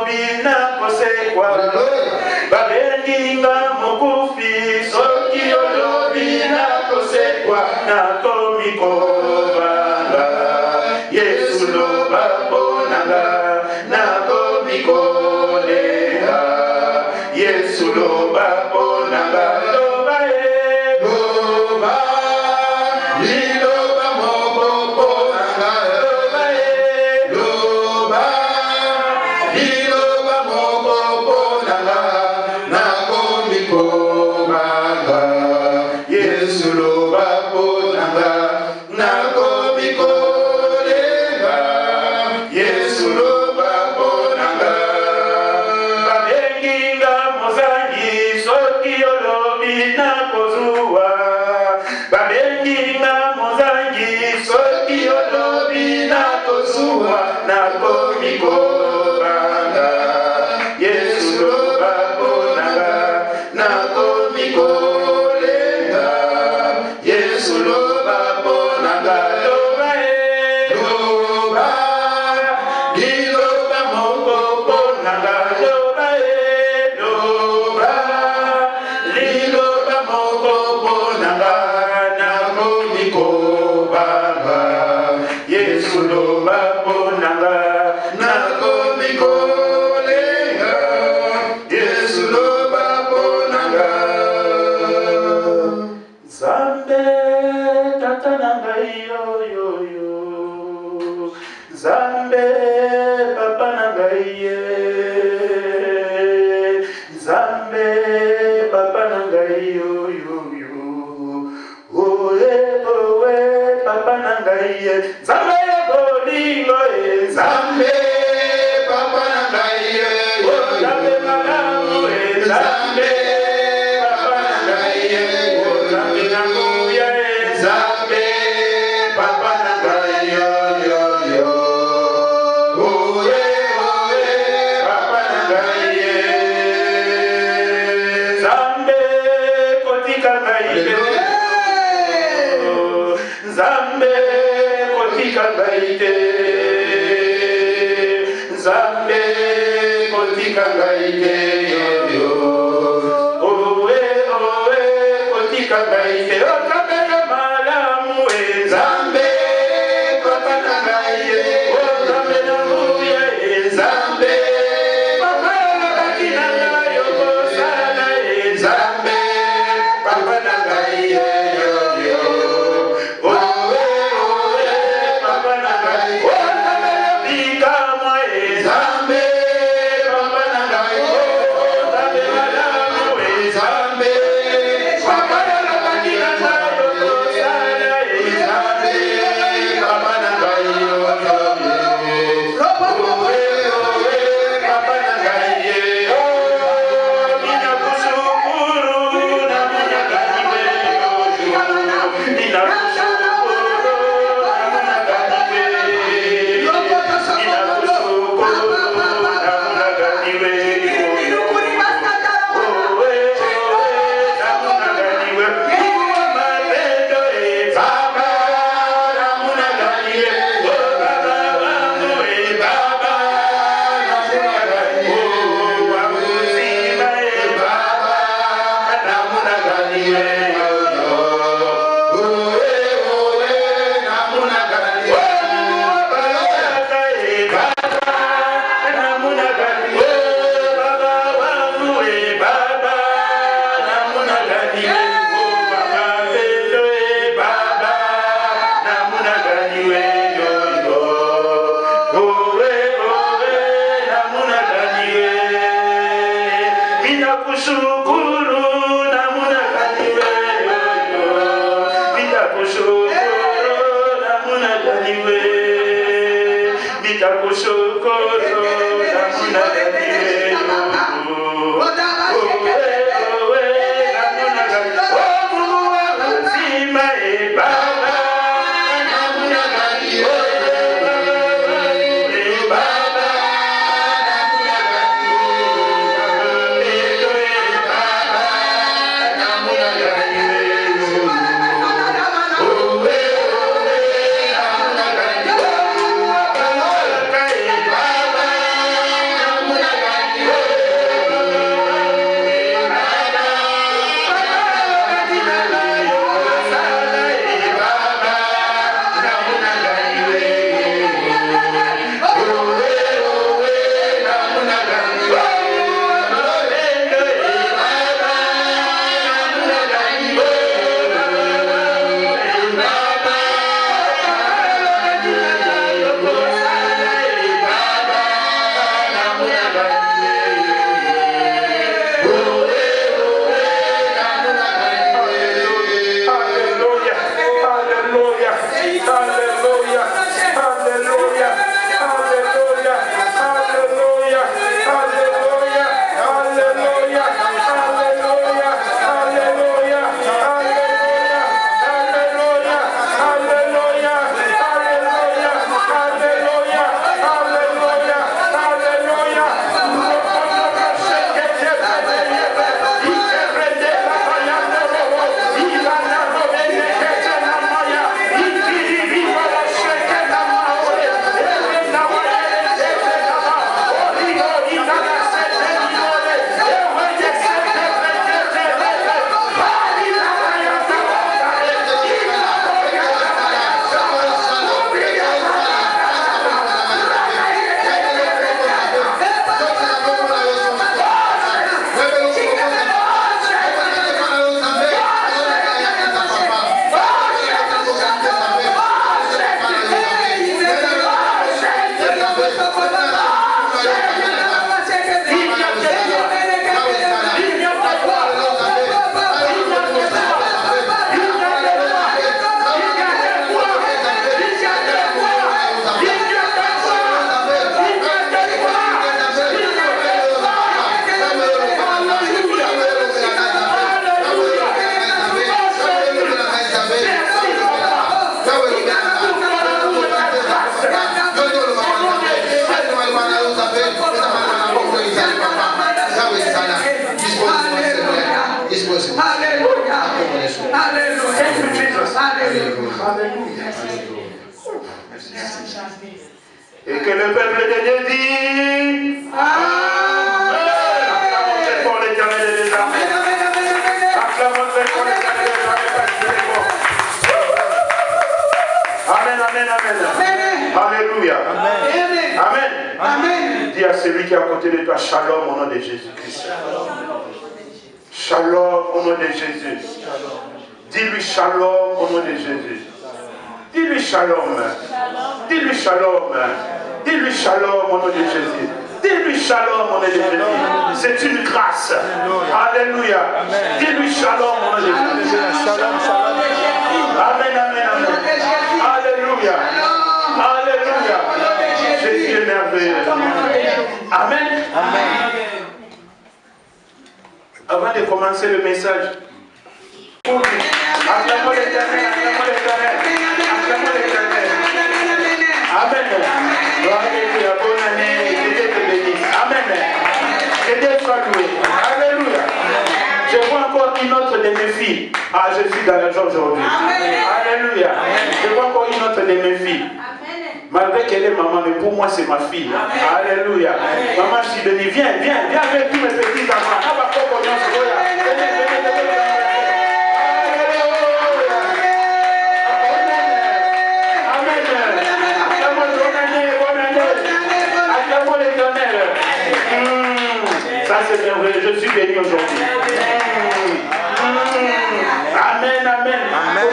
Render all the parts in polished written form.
bina kosekwa babenginga mokufi soki olobina kosekwa na komikobanga Yesu loba ponanga na komikolenga Yesu loba ponanga loba loba liloba moko ponanga loba loba liloba moko ponanga na komikobanga Yesu loba ponanga na komikolenga Yesu loba ponanga babenginga mozangi soki olobi na kozuwa babenginga mozangi soki olobi na kozuwa na komikobanga Yesu loba ponanga na komikolenga Yesu loba ponanga loba loba liloba moko ponanga loba loba liloba moko ponanga na komikobanga Yesu loba ponanga na komikolenga Yesu loba ponanga Zambe tata nanga yo yo yo Zambe papa nanga ye Zambe papa nanga yo yo yo Oe oe papa nanga ye Zambe bolingo ye Zambe papa nanga ye Zambe malamu ye Zambe papa nanga ye Zambe nanguya ye Zambe papa nanga yo yo yo Oe oe papa nanga ye Zambe kotika ngaite Zambe kotika ngaite Zambe kotika ngaite yo yo Oe oe kotika ngaite Zambe malamu e Zambe papa nanga ye Zambe nanguya e Zambe papa nanga kinanga yo kosala e Zambe papa nanga ye yo yo Oe oe papa nanga ye Zambe bika mwa e Zambe papa nanga ye Zambe malamu e Zambe papa nanga kinanga Alléluia. Et que le peuple de Dieu dit Amen. Acclamons très fort l'Éternel des armées. Acclamons très fort l'Éternel des armées. Amen, amen, amen. Alléluia. Amen. Amen. Dis à celui qui est à côté de toi, shalom au nom de Jésus-Christ. Shalom au nom de Jésus. Dis-lui shalom au nom de Jésus. Dis-lui shalom. Dis-lui shalom. Dis-lui shalom au nom de Jésus. Dis-lui shalom au nom de Jésus. C'est une grâce. Alléluia. Dis-lui shalom au nom de Jésus. Amen, amen, amen. Alléluia. Alléluia. Jésus est merveilleux. Amen. Amen. Avant de commencer le message, acclamons l'Éternel, acclamons l'Éternel, acclamons l'Éternel. Amen. Alléluia. Bonne année. Que Dieu te bénisse. Amen. Que Dieu soit loué. Alléluia. Je vois encore une autre de mes filles. Ah, je suis dans la joie aujourd'hui. Alléluia. Je vois encore une autre de mes filles. Malgré qu'elle est maman, mais pour moi c'est ma fille. Alléluia. Maman, je suis béni. Viens, viens, viens avec tous mes petits enfants. Ça c'est merveilleux, je suis béni aujourd'hui. Amen, amen. Amen.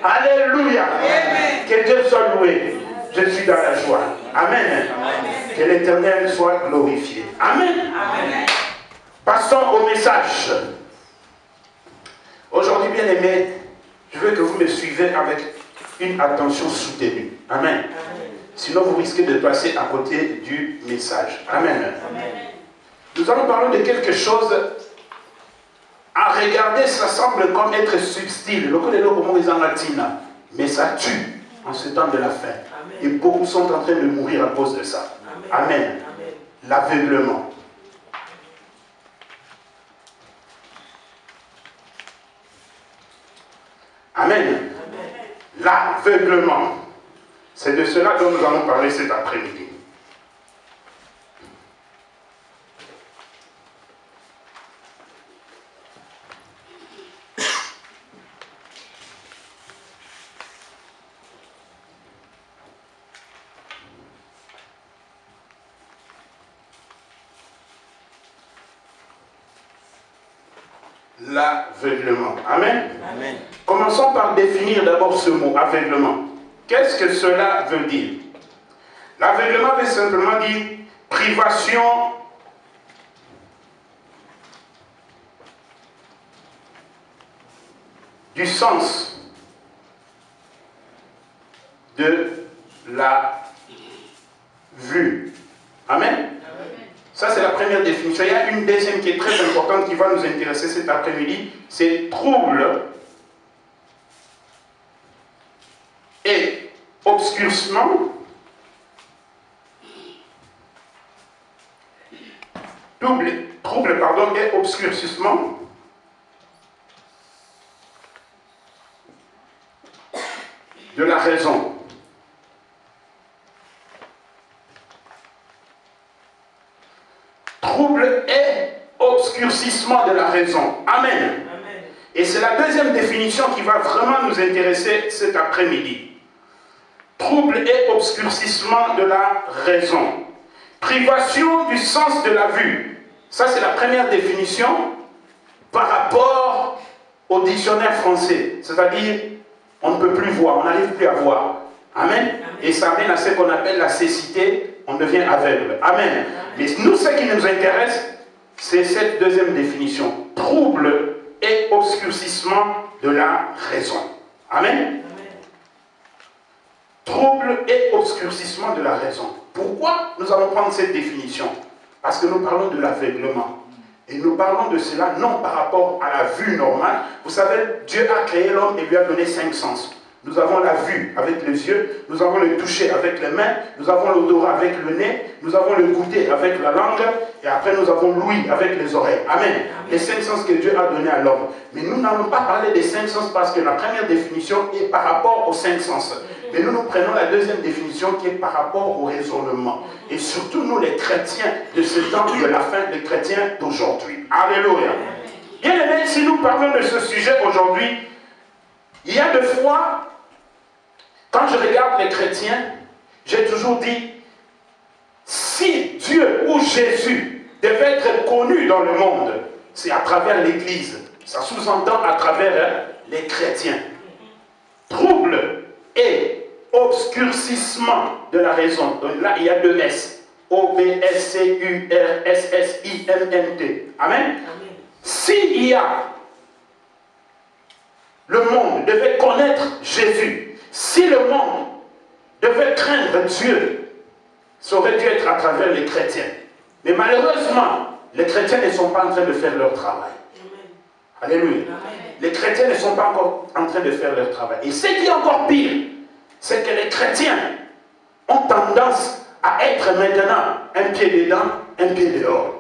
Alléluia. Que Dieu soit loué. Je suis dans la joie. Amen. Que l'Éternel soit glorifié. Amen. Passons au message. Aujourd'hui, bien aimé, je veux que vous me suivez avec une attention soutenue. Amen. Sinon, vous risquez de passer à côté du message. Amen. Nous allons parler de quelque chose. À regarder, ça semble comme être subtil. Mais ça tue en ce temps de la fin. Et beaucoup sont en train de mourir à cause de ça. Amen. L'aveuglement. Amen. L'aveuglement. C'est de cela dont nous allons parler cet après-midi. L'aveuglement. Amen. Amen. Commençons par définir d'abord ce mot, aveuglement. Qu'est-ce que cela veut dire? L'aveuglement veut simplement dire privation du sens de la vue. Amen. Ça, c'est la première définition. Il y a une deuxième qui est très importante qui va nous intéresser cet après-midi. C'est trouble et obscurcissement. Trouble, pardon, et obscurcissement de la raison. Trouble et obscurcissement de la raison. Amen. Amen. Et c'est la deuxième définition qui va vraiment nous intéresser cet après-midi. Trouble et obscurcissement de la raison. Privation du sens de la vue. Ça, c'est la première définition par rapport au dictionnaire français. C'est-à-dire, on ne peut plus voir, on n'arrive plus à voir. Amen. Et ça mène à ce qu'on appelle la cécité, on devient aveugle. Amen. Mais nous, ce qui nous intéresse, c'est cette deuxième définition. Trouble et obscurcissement de la raison. Amen. Trouble et obscurcissement de la raison. Pourquoi nous allons prendre cette définition? Parce que nous parlons de l'aveuglement. Et nous parlons de cela non par rapport à la vue normale. Vous savez, Dieu a créé l'homme et lui a donné 5 sens. nous avons la vue avec les yeux, nous avons le toucher avec les mains, nous avons l'odorat avec le nez, nous avons le goûter avec la langue, et après nous avons l'ouïe avec les oreilles. Amen. Les 5 sens que Dieu a donnés à l'homme. Mais nous n'allons pas parler des 5 sens parce que la première définition est par rapport aux 5 sens. Mais nous prenons la deuxième définition qui est par rapport au raisonnement. Et surtout nous les chrétiens de ce temps de la fin, les chrétiens d'aujourd'hui. Alléluia. Bien aimé, si nous parlons de ce sujet aujourd'hui, il y a des fois, quand je regarde les chrétiens, j'ai toujours dit, si Dieu ou Jésus devait être connu dans le monde, c'est à travers l'Église. Ça sous-entend à travers les chrétiens. Trouble et obscurcissement de la raison. Donc là, il y a 2 S. O-B-S-C-U-R-S-S-I-M-N-T. Amen. S'il y a le monde devait connaître Jésus, si le monde devait craindre Dieu, ça aurait dû être à travers les chrétiens. Mais malheureusement, les chrétiens ne sont pas en train de faire leur travail. Alléluia. Les chrétiens ne sont pas encore en train de faire leur travail. Et ce qui est encore pire, c'est que les chrétiens ont tendance à être maintenant un pied dedans, un pied dehors.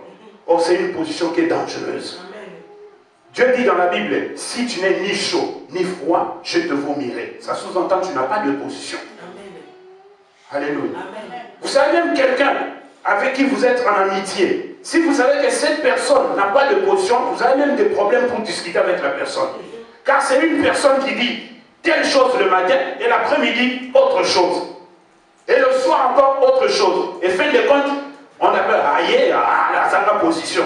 Or, c'est une position qui est dangereuse. Dieu dit dans la Bible, si tu n'es ni chaud ni froid, je te vomirai. Ça sous-entend que tu n'as pas de position. Alléluia. Vous savez, même quelqu'un avec qui vous êtes en amitié, si vous savez que cette personne n'a pas de position, vous avez même des problèmes pour discuter avec la personne. Car c'est une personne qui dit telle chose le matin et l'après-midi autre chose. Et le soir encore autre chose. Et fin de compte, on appelle aïe, à sa position.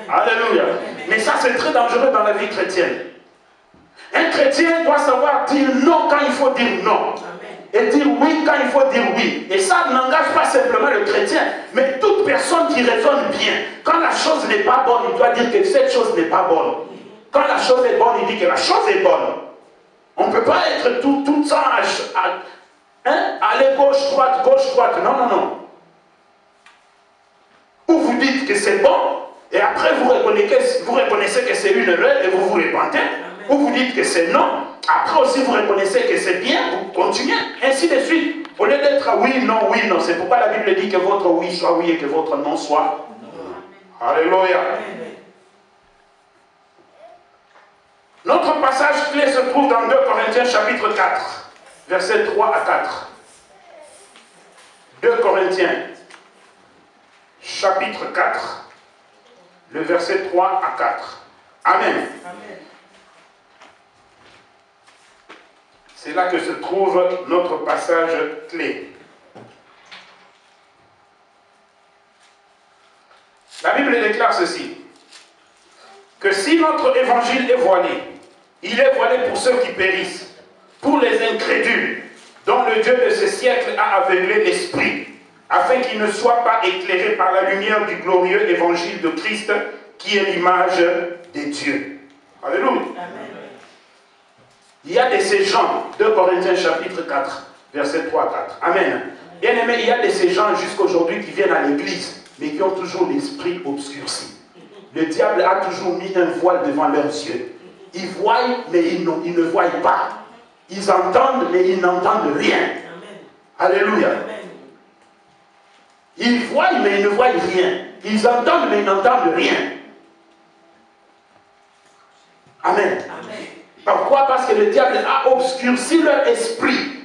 Alléluia. Mais ça, c'est très dangereux dans la vie chrétienne. Un chrétien doit savoir dire non quand il faut dire non. Et dire oui quand il faut dire oui. Et ça n'engage pas simplement le chrétien, mais toute personne qui raisonne bien. Quand la chose n'est pas bonne, il doit dire que cette chose n'est pas bonne. Quand la chose est bonne, il dit que la chose est bonne. On ne peut pas être tout ça aller gauche, droite. Non, non, non. Ou vous dites que c'est bon, et après vous reconnaissez que c'est une erreur et vous vous repentez. Ou vous dites que c'est non, après aussi vous reconnaissez que c'est bien, vous continuez, ainsi de suite. Au lieu d'être oui, non. C'est pourquoi la Bible dit que votre oui soit oui et que votre non soit non. Alléluia. Notre passage clé se trouve dans 2 Corinthiens chapitre 4, versets 3 à 4. 2 Corinthiens chapitre 4, le verset 3 à 4. Amen. Amen. C'est là que se trouve notre passage clé. La Bible déclare ceci, que si notre évangile est voilé, il est voilé pour ceux qui périssent, pour les incrédules, dont le Dieu de ce siècle a aveuglé l'esprit, afin qu'ils ne soient pas éclairés par la lumière du glorieux évangile de Christ, qui est l'image de Dieu. Alléluia. Amen. Il y a de ces gens, 2 Corinthiens chapitre 4, verset 3 à 4. Amen. Bien aimé, il y a de ces gens jusqu'à aujourd'hui qui viennent à l'église, mais qui ont toujours l'esprit obscurci. Le diable a toujours mis un voile devant leurs yeux. Ils voient, mais ils ne voient pas. Ils entendent, mais ils n'entendent rien. Alléluia. Ils voient, mais ils ne voient rien. Ils entendent, mais ils n'entendent rien. Amen. Pourquoi? Parce que le diable a obscurci leur esprit.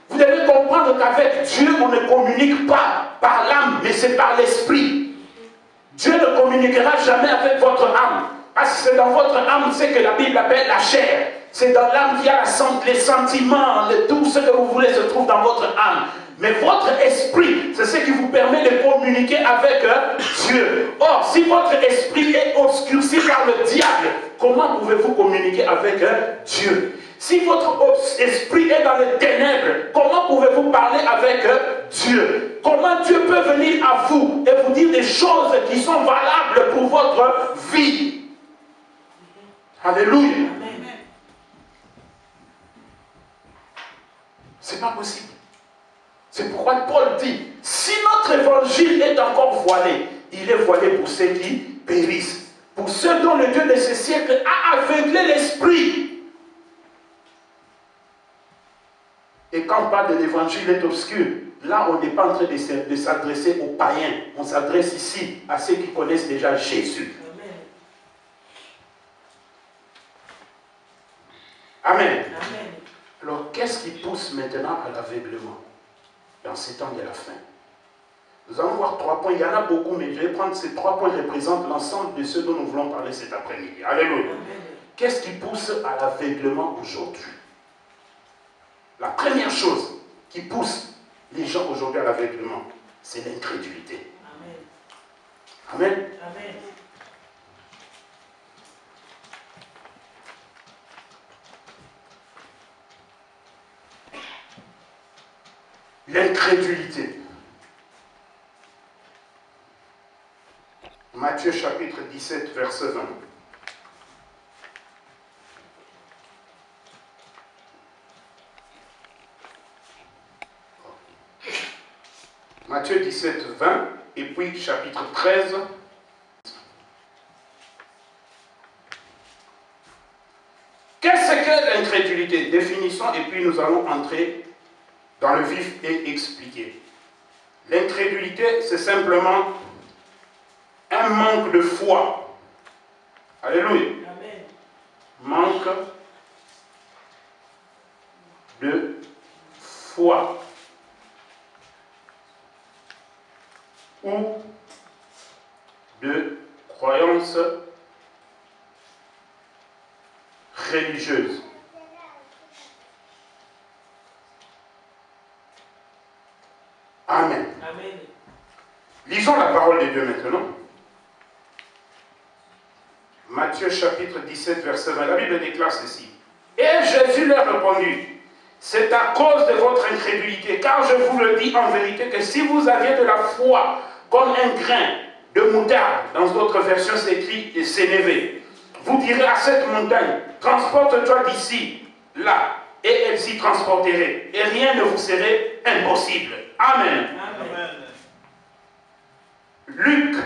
Vous devez comprendre qu'avec Dieu, on ne communique pas par l'âme, mais c'est par l'esprit. Dieu ne communiquera jamais avec votre âme. Parce que c'est dans votre âme, c'est que la Bible appelle la chair. C'est dans l'âme qu'il y a les sentiments, tout ce que vous voulez se trouve dans votre âme. Mais votre esprit, c'est ce qui vous permet de communiquer avec Dieu. Or, si votre esprit est obscurci par le diable, comment pouvez-vous communiquer avec Dieu? Si votre esprit est dans les ténèbres, comment pouvez-vous parler avec Dieu? Comment Dieu peut venir à vous et vous dire des choses qui sont valables pour votre vie? Alléluia. C'est pas possible. C'est pourquoi Paul dit, si notre évangile est encore voilé, il est voilé pour ceux qui périssent, pour ceux dont le Dieu de ce siècle a aveuglé l'esprit. quand on parle de l'évangile est obscur, là on n'est pas en train de s'adresser aux païens. On s'adresse ici à ceux qui connaissent déjà Jésus. Amen. Amen. Alors, qu'est-ce qui pousse maintenant à l'aveuglement dans ces temps de la fin? Nous allons voir 3 points. Il y en a beaucoup, mais je vais prendre ces 3 points qui représentent l'ensemble de ceux dont nous voulons parler cet après-midi. Alléluia. Qu'est-ce qui pousse à l'aveuglement aujourd'hui? La première chose qui pousse les gens aujourd'hui à l'aveuglement, c'est l'incrédulité. Amen. Amen. Amen. L'incrédulité. Matthieu chapitre 17, verset 20. Matthieu 17, 20, et puis chapitre 13. Qu'est-ce que l'incrédulité? Définissons, et puis nous allons entrer dans le vif et expliquer. L'incrédulité, c'est simplement un manque de foi. Alléluia. Amen. Manque de foi. Ou de croyance religieuse. Amen. Amen. Lisons la parole de Dieu maintenant. Matthieu chapitre 17, verset 20. La Bible déclare ceci. Et Jésus leur répondit, c'est à cause de votre incrédulité, car je vous le dis en vérité que si vous aviez de la foi comme un grain de moutarde, dans d'autres versions c'est écrit sénévé, vous direz à cette montagne, transporte-toi d'ici, là, et elle s'y transporterait, et rien ne vous serait impossible. Amen. Amen. Luc,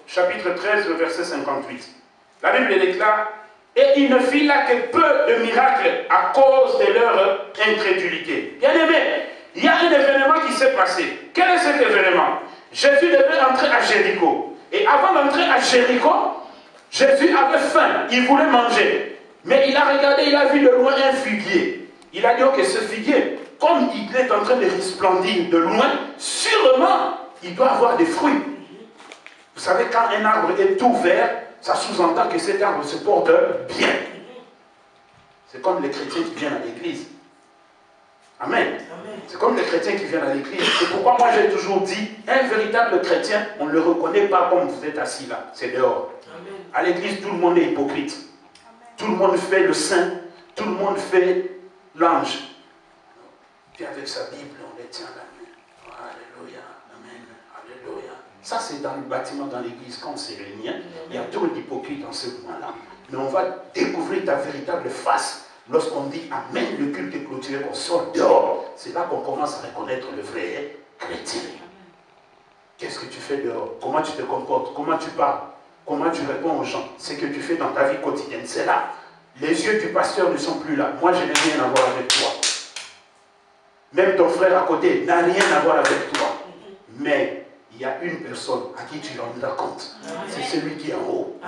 chapitre 13, verset 58. La Bible déclare, et il ne fit là que peu de miracles à cause de leur incrédulité. Bien aimé, il y a un événement qui s'est passé. Quel est cet événement? Jésus devait entrer à Jéricho. Et avant d'entrer à Jéricho, Jésus avait faim, il voulait manger. Mais il a regardé, il a vu de loin un figuier. Il a dit, ok, ce figuier, comme il est en train de resplendir de loin, sûrement, il doit avoir des fruits. Vous savez, quand un arbre est tout vert, ça sous-entend que cet arbre se porte bien. C'est comme les chrétiens qui viennent à l'église. Amen. C'est comme les chrétiens qui viennent à l'église. C'est pourquoi moi j'ai toujours dit, un véritable chrétien, on ne le reconnaît pas comme vous êtes assis là. C'est dehors. Amen. À l'église, tout le monde est hypocrite. Amen. Tout le monde fait le saint. Tout le monde fait l'ange. Puis avec sa Bible, on les tient la main. Alléluia. Amen. Alléluia. Ça, c'est dans le bâtiment, dans l'église, quand on s'est réunis. Il y a trop d'hypocrites dans ce moment-là. Mais on va découvrir ta véritable face. Lorsqu'on dit Amen, le culte est clôturé, qu'on sort dehors, c'est là qu'on commence à reconnaître le vrai chrétien. Qu'est-ce que tu fais dehors? Comment tu te comportes? Comment tu parles? Comment tu réponds aux gens? Ce que tu fais dans ta vie quotidienne, c'est là. Les yeux du pasteur ne sont plus là. Moi, je n'ai rien à voir avec toi. Même ton frère à côté n'a rien à voir avec toi. Mais il y a une personne à qui tu rendras compte. C'est celui qui est en haut.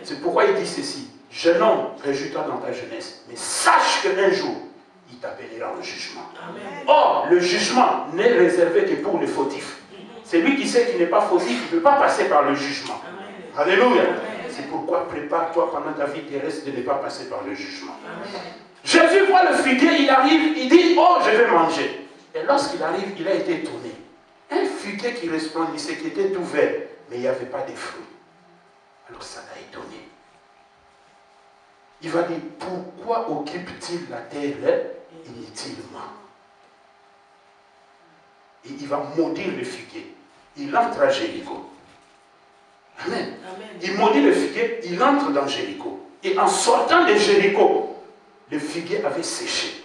C'est pourquoi il dit ceci. Jeune homme, réjouis-toi dans ta jeunesse, mais sache qu'un jour, il t'appellera au jugement. Amen. Or, le jugement n'est réservé que pour les fautifs. C'est lui qui sait qu'il n'est pas fautif, il ne peut pas passer par le jugement. Amen. Alléluia. C'est pourquoi prépare-toi pendant ta vie terrestre de ne pas passer par le jugement. Amen. Jésus voit le figuier, il arrive, il dit, oh, je vais manger. Et lorsqu'il arrive, il a été étonné. Un figuier qui resplendissait, qui était tout vert, mais il n'y avait pas de fruits. Alors ça l'a étonné. Il va dire, pourquoi occupe-t-il la terre inutilement? Et il va maudire le figuier. Il entre à Jéricho. Amen. Amen. Il maudit le figuier, il entre dans Jéricho. Et en sortant de Jéricho, le figuier avait séché.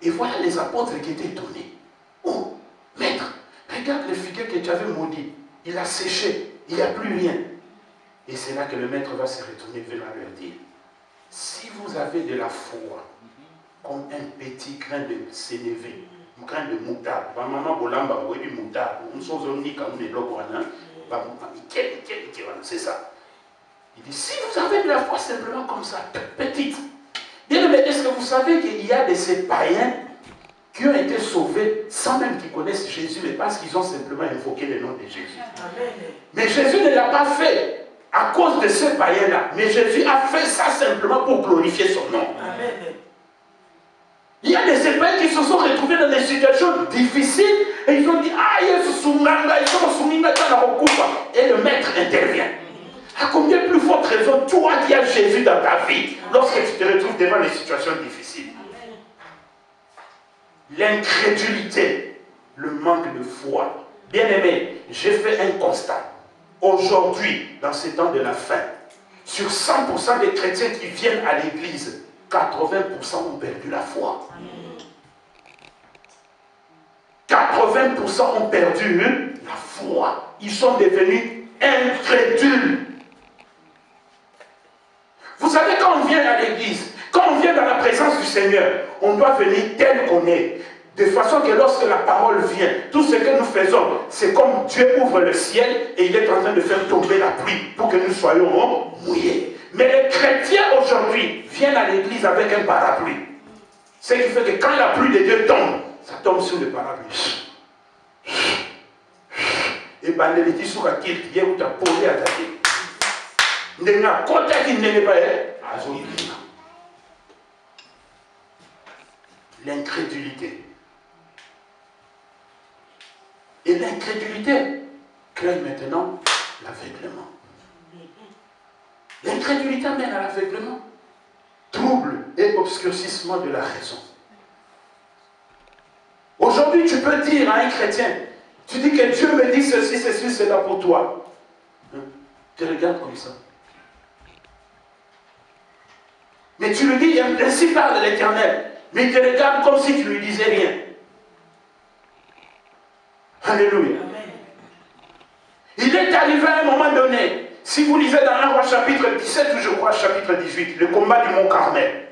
Et voilà les apôtres qui étaient étonnés. Oh, maître, regarde le figuier que tu avais maudit. Il a séché, il n'y a plus rien. Et c'est là que le maître va se retourner vers leur dire, si vous avez de la foi, comme un petit grain de sénévé, un grain de moutarde. Maman Bolamba, vous voyez du moutarde. C'est ça. Il dit, si vous avez de la foi simplement comme ça, petite. Bien, mais est-ce que vous savez qu'il y a de ces païens qui ont été sauvés sans même qu'ils connaissent Jésus, mais parce qu'ils ont simplement invoqué le nom de Jésus. Amen. Mais Jésus ne l'a pas fait à cause de ce païen-là. Mais Jésus a fait ça simplement pour glorifier son nom. Amen. Il y a des païens qui se sont retrouvés dans des situations difficiles et ils ont dit, ah, et le maître intervient. À combien plus forte raison, toi qui as Jésus dans ta vie, lorsque tu te retrouves devant les situations difficiles? L'incrédulité, le manque de foi. Bien-aimé, j'ai fait un constat. Aujourd'hui, dans ces temps de la fin, sur 100% des chrétiens qui viennent à l'église, 80% ont perdu la foi. 80% ont perdu la foi. Ils sont devenus incrédules. Vous savez, quand on vient à l'église, quand on vient dans la présence du Seigneur, on doit venir tel qu'on est. De façon que lorsque la parole vient, tout ce que nous faisons, c'est comme Dieu ouvre le ciel et il est en train de faire tomber la pluie pour que nous soyons mouillés. Mais les chrétiens aujourd'hui viennent à l'église avec un parapluie. Ce qui fait que quand la pluie de Dieu tombe, ça tombe sur le parapluie. Et bien, les petits sur laquelle qui est où tu as posé à ta tête. L'incrédulité. Et l'incrédulité crée maintenant l'aveuglement. L'incrédulité mène à l'aveuglement. Trouble et obscurcissement de la raison. Aujourd'hui, tu peux dire à un chrétien, tu dis que Dieu me dit ceci, ceci, cela pour toi. Tu regardes comme ça. Mais tu lui dis, ainsi parle l'Éternel. Mais il te regarde comme si tu ne lui disais rien. Alléluia. Amen. Il est arrivé à un moment donné, si vous lisez dans 1 Roi chapitre 17 ou je crois chapitre 18, le combat du mont Carmel.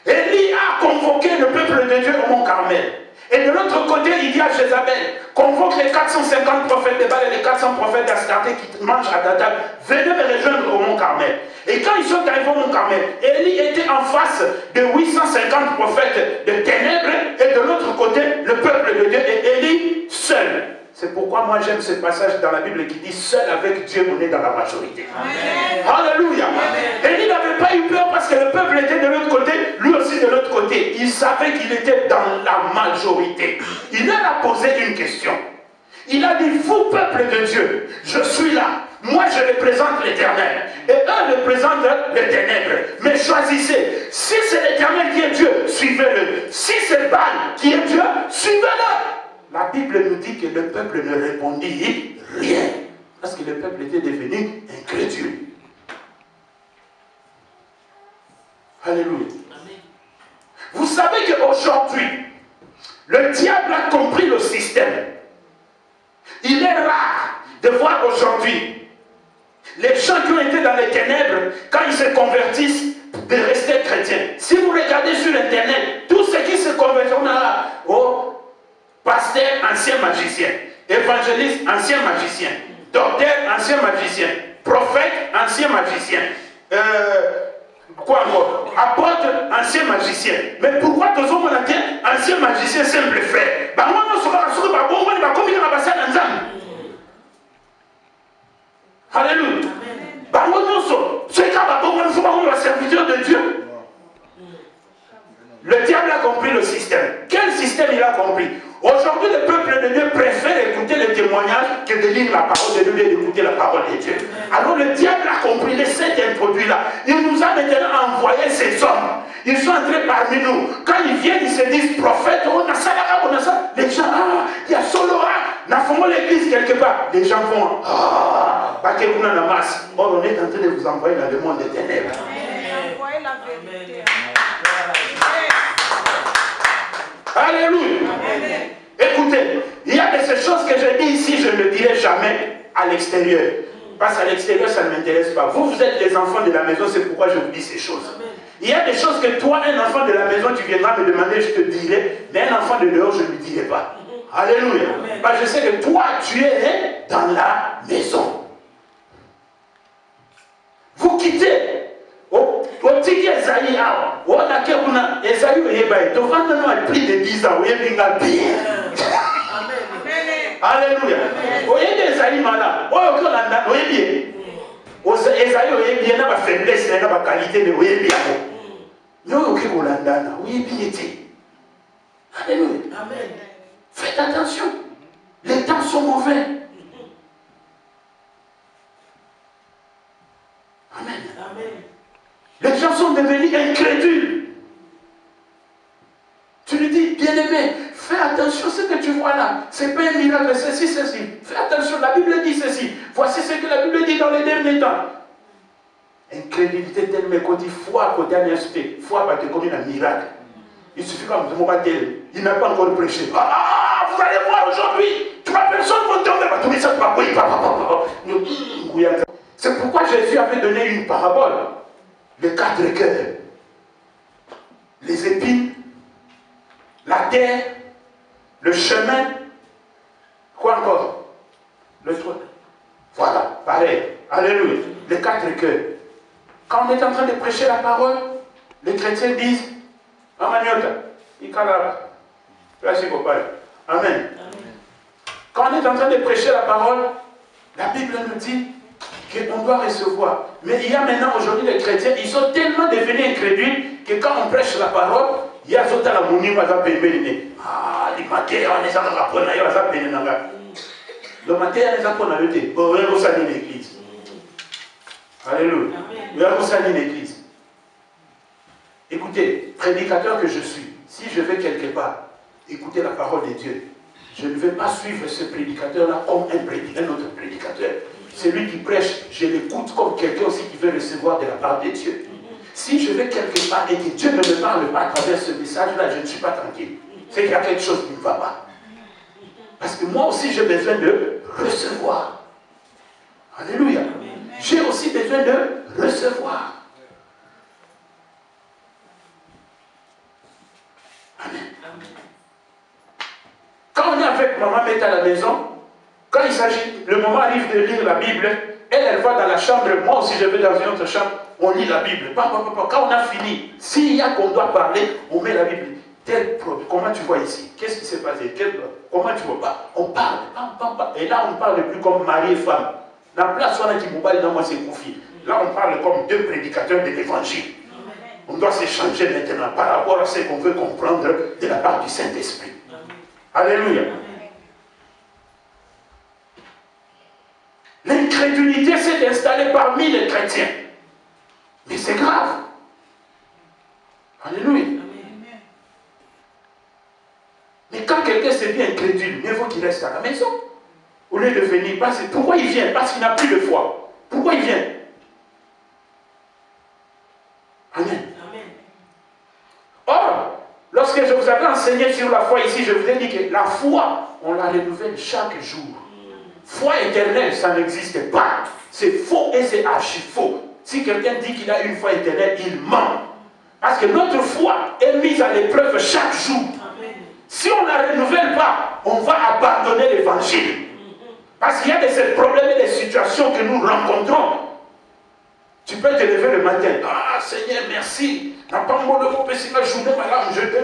Élie a convoqué le peuple de Dieu au mont Carmel. Et de l'autre côté, il dit à Jézabel, convoque les 450 prophètes de Baal et les 400 prophètes d'Astarté qui mangent à ta table, venez me rejoindre au mont Carmel. Et quand ils sont arrivés au mont Carmel, Élie était en face de 850 prophètes de ténèbres et de l'autre côté, le peuple de Dieu et Élie seul. C'est pourquoi moi j'aime ce passage dans la Bible qui dit seul avec Dieu on est dans la majorité. Amen. Alléluia. Élie n'avait pas eu peur parce que le peuple était de l'autre côté, lui aussi de l'autre côté. Il savait qu'il était dans la majorité. Il leur a posé une question. Il a dit, vous peuple de Dieu, je suis là. Moi je représente l'Éternel. Et eux représentent les ténèbres. Mais choisissez. Si c'est l'Éternel qui est Dieu, suivez-le. Si c'est Baal qui est Dieu, suivez-le. La Bible nous dit que le peuple ne répondit rien. Parce que le peuple était devenu incrédule. Alléluia. Vous savez qu'aujourd'hui, le diable a compris le système. Il est rare de voir aujourd'hui les gens qui ont été dans les ténèbres, quand ils se convertissent, de rester chrétiens. Si vous regardez sur Internet, tous ceux qui se convertissent, on a là, oh, pasteur, ancien magicien, évangéliste, ancien magicien, docteur, ancien magicien, prophète, ancien magicien, quoi encore, apôtre, ancien magicien. Mais pourquoi tous hommes ancien magicien simple frère? Alléluia. Serviteur de Dieu. Le diable a compris le système. Quel système il a compris? Aujourd'hui, le peuple de Dieu préfère écouter les témoignages que de lire la parole de Dieu et d'écouter la parole de Dieu. Alors le diable a compris, les sept introduits là. Il nous a maintenant envoyé ces hommes. Ils sont entrés parmi nous. Quand ils viennent, ils se disent prophètes. On a ça, on a ça. Les gens, ah, il y a Solora. Nous avons l'église quelque part. Les gens vont, ah, on est en train de vous envoyer dans le monde des ténèbres. Envoyez la vérité. Alléluia. Amen. Écoutez, il y a de ces choses que je dis ici, je ne le dirai jamais à l'extérieur. Parce qu'à l'extérieur, ça ne m'intéresse pas. Vous, vous êtes les enfants de la maison, c'est pourquoi je vous dis ces choses. Amen. Il y a des choses que toi, un enfant de la maison, tu viendras me demander, je te dirai, mais un enfant de dehors, je ne lui dirai pas. Alléluia. Parce que je sais que toi, tu es dans la maison. Vous quittez. Esaïe, plus de 10 ans. Alléluia. Esaïe, il y a faiblesse, il y a qualité, mais alléluia. Faites attention. Les temps sont mauvais. Amen. Les gens sont devenus incrédules. Tu lui dis, bien-aimé, fais attention, ce que tu vois là, ce n'est pas un miracle, ceci. Fais attention, la Bible dit ceci. Voici ce que la Bible dit dans les derniers temps. Incrédulité telle, mais quand il faut à côté d'un aspect, il faut abattre comme un miracle. Il suffit comme de mon il n'a pas encore prêché. Ah, vous allez voir aujourd'hui, tu vois, personne ne va tomber, tout ça, c'est pourquoi Jésus avait donné une parabole. Les 4 cœurs, les épines, la terre, le chemin, quoi encore? Le toit. Voilà, pareil. Alléluia. Les 4 cœurs. Quand on est en train de prêcher la parole, les chrétiens disent Amen. Quand on est en train de prêcher la parole, la Bible nous dit qu'on doit recevoir. Mais il y a maintenant aujourd'hui les chrétiens, ils sont tellement devenus incrédules que quand on prêche la parole, il y a d'autres à la mouni, ah, les matières, on les a rappelés, le matière, les a rappelés, on va l'église. Alléluia. On va l'église. Écoutez, prédicateur que je suis, si je vais quelque part écouter la parole de Dieu, je ne vais pas suivre ce prédicateur-là comme un autre prédicateur. Celui qui prêche, je l'écoute comme quelqu'un aussi qui veut recevoir de la part de Dieu. Si je vais quelque part et que Dieu ne me parle pas à travers ce message-là, je ne suis pas tranquille. C'est qu'il y a quelque chose qui ne va pas. Parce que moi aussi, j'ai besoin de recevoir. Alléluia. J'ai aussi besoin de recevoir. Amen. Quand on est avec maman Mette à la maison, quand il s'agit, le moment arrive de lire la Bible, elle va dans la chambre, moi aussi je vais dans une autre chambre, on lit la Bible. Quand on a fini, s'il y a qu'on doit parler, on met la Bible. Comment tu vois ici? Qu'est-ce qui s'est passé? Comment tu vois pas? On parle, et là on ne parle plus comme mari et femme. La place où on a dit dans moi c'est Koufi. Là on parle comme 2 prédicateurs de l'évangile. On doit s'échanger maintenant par rapport à ce qu'on veut comprendre de la part du Saint-Esprit. Alléluia. L'incrédulité s'est installée parmi les chrétiens. Mais c'est grave. Alléluia. Mais quand quelqu'un s'est dit incrédule, mieux vaut qu'il reste à la maison. Au lieu de venir, pourquoi il vient? Parce qu'il n'a plus de foi. Pourquoi il vient? Amen. Or, lorsque je vous avais enseigné sur la foi ici, je vous ai dit que la foi, on la renouvelle chaque jour. Foi éternelle, ça n'existe pas. C'est faux et c'est archi faux. Si quelqu'un dit qu'il a une foi éternelle, il ment. Parce que notre foi est mise à l'épreuve chaque jour. Si on ne la renouvelle pas, on va abandonner l'évangile. Parce qu'il y a des problèmes et des situations que nous rencontrons. Tu peux te lever le matin. Ah Seigneur, merci. Je te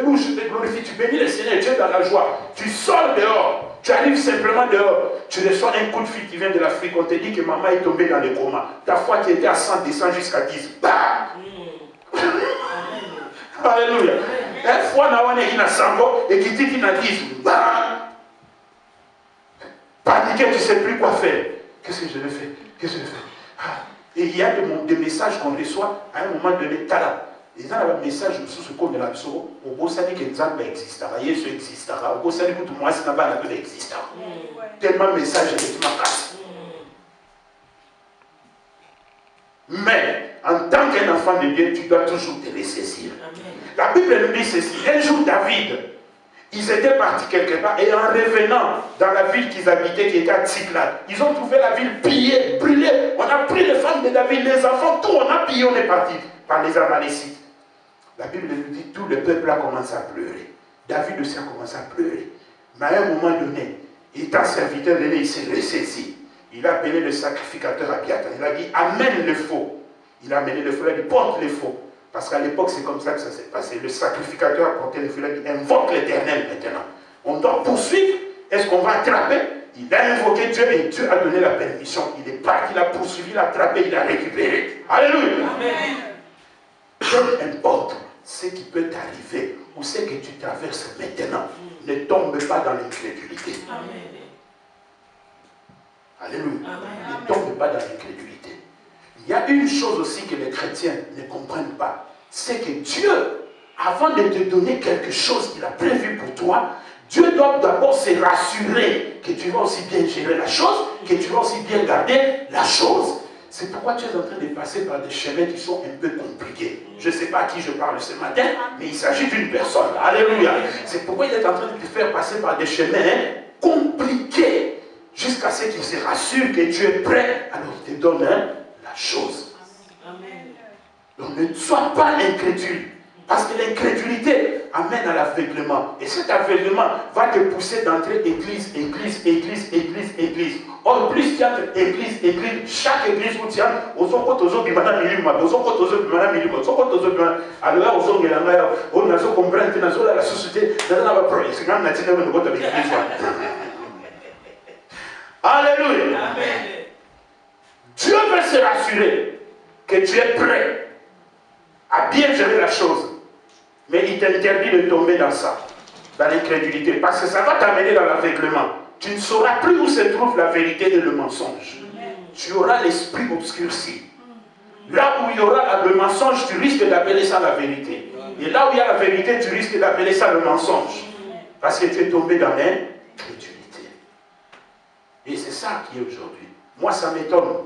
loue, je te glorifie. Tu bénis le Seigneur, Dieu dans la joie. Tu sors dehors. Tu arrives simplement dehors. Tu reçois un coup de fil qui vient de l'Afrique. On te dit que maman est tombée dans le coma. Ta foi qui était à 100 descend jusqu'à 10. Bah! Alléluia. Une fois, on a une sango et qui dit qu'il a 10. Bah! Paniqué, tu ne sais plus quoi faire. Qu'est-ce que je vais faire? Qu'est-ce que je vais faire? Et il y a des messages qu'on reçoit à un moment donné. Il y a un message sur ce qu'on a là. Au beau sali que Nzamba existera. Yesu existera. Au beau sali que tout le monde n'a pas la existera. Tellement de messages que tu m'as cassé. Mais en tant qu'un enfant de Dieu, tu dois toujours te ressaisir. La Bible nous dit ceci. Un jour, David, ils étaient partis quelque part et en revenant dans la ville qu'ils habitaient, qui était à Tsiklag, ils ont trouvé la ville pillée, brûlée. On a pris les femmes de David, les enfants, tout, on a pillé, on est parti par les Amalécites. La Bible nous dit tout le peuple a commencé à pleurer. David aussi a commencé à pleurer. Mais à un moment donné, étant serviteur de Dieu, il s'est ressaisi. Il a appelé le sacrificateur Abiathar. Il a dit, amène le faux. Il a amené le faux, il a dit, porte le faux. Parce qu'à l'époque, c'est comme ça que ça s'est passé. Le sacrificateur a porté le faux, il a dit, invoque l'Éternel maintenant. On doit poursuivre. Est-ce qu'on va attraper? Il a invoqué Dieu et Dieu a donné la permission. Il est parti, il a poursuivi, il a attrapé, il a récupéré. Alléluia. Amen. Peu importe ce qui peut t'arriver ou ce que tu traverses maintenant, ne tombe pas dans l'incrédulité. Alléluia. Ne tombe pas dans l'incrédulité. Il y a une chose aussi que les chrétiens ne comprennent pas. C'est que Dieu, avant de te donner quelque chose qu'il a prévu pour toi, Dieu doit d'abord se rassurer que tu vas aussi bien gérer la chose, que tu vas aussi bien garder la chose. C'est pourquoi tu es en train de passer par des chemins qui sont un peu compliqués. Je ne sais pas à qui je parle ce matin, mais il s'agit d'une personne. Alléluia. C'est pourquoi il est en train de te faire passer par des chemins compliqués jusqu'à ce qu'il se rassure que tu es prêt. Alors il te donne la chose. Amen. Donc ne sois pas incrédule. Parce que l'incrédulité amène à l'aveuglement. Et cet aveuglement va te pousser d'entrer église, église, église, église, église. Or, plus tu entres église, église, chaque église où tu entres, aux autres, aux bimana milima, aux autres, bimana milima, aux autres, bimana, alors, aux autres, on a comprendre que dans la société, dans la projet, c'est quand même l'église. Alléluia. Amen. Dieu veut se rassurer que tu es prêt à bien gérer la chose. Mais il t'interdit de tomber dans ça, dans l'incrédulité, parce que ça va t'amener dans l'aveuglement. Tu ne sauras plus où se trouve la vérité et le mensonge. Tu auras l'esprit obscurci. Là où il y aura le mensonge, tu risques d'appeler ça la vérité. Et là où il y a la vérité, tu risques d'appeler ça le mensonge. Parce que tu es tombé dans l'incrédulité. Et c'est ça qui est aujourd'hui. Moi, ça m'étonne.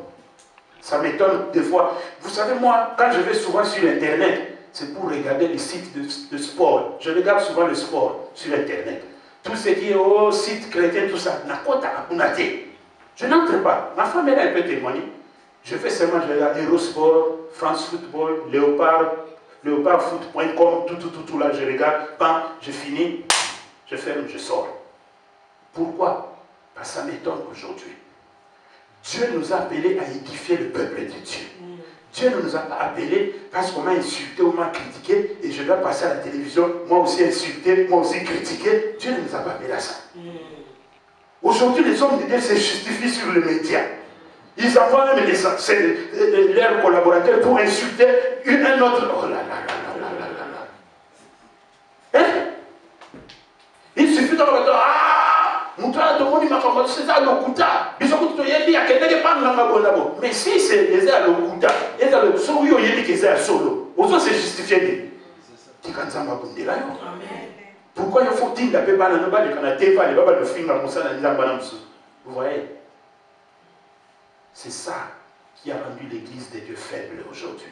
Ça m'étonne des fois. Vous savez, moi, quand je vais souvent sur Internet, c'est pour regarder les sites de sport. Je regarde souvent le sport sur Internet. Tout ce qui est au site chrétien, tout ça. Je n'entre pas. Ma femme, elle peut témoigner. Je fais seulement, je regarde Eurosport, France Football, leopardfoot.com, tout là, je regarde. Bam, je finis, je ferme, je sors. Pourquoi? Parce que ça m'étonne aujourd'hui. Dieu nous a appelés à édifier le peuple de Dieu. Dieu ne nous a pas appelés parce qu'on m'a insulté ou m'a critiqué et je dois passer à la télévision, moi aussi insulté, moi aussi critiqué. Dieu ne nous a pas appelés à ça. Aujourd'hui, les hommes de Dieu se justifient sur les médias. Ils envoient même leurs collaborateurs pour insulter un autre. Oh là là là là là là là. Hein? Il suffit de dire, mais si c'est les à l'okuta, et à l'okuta, ils se justifier. Pourquoi il faut-il la paix vous voyez? C'est ça qui a rendu l'église des dieux faible aujourd'hui.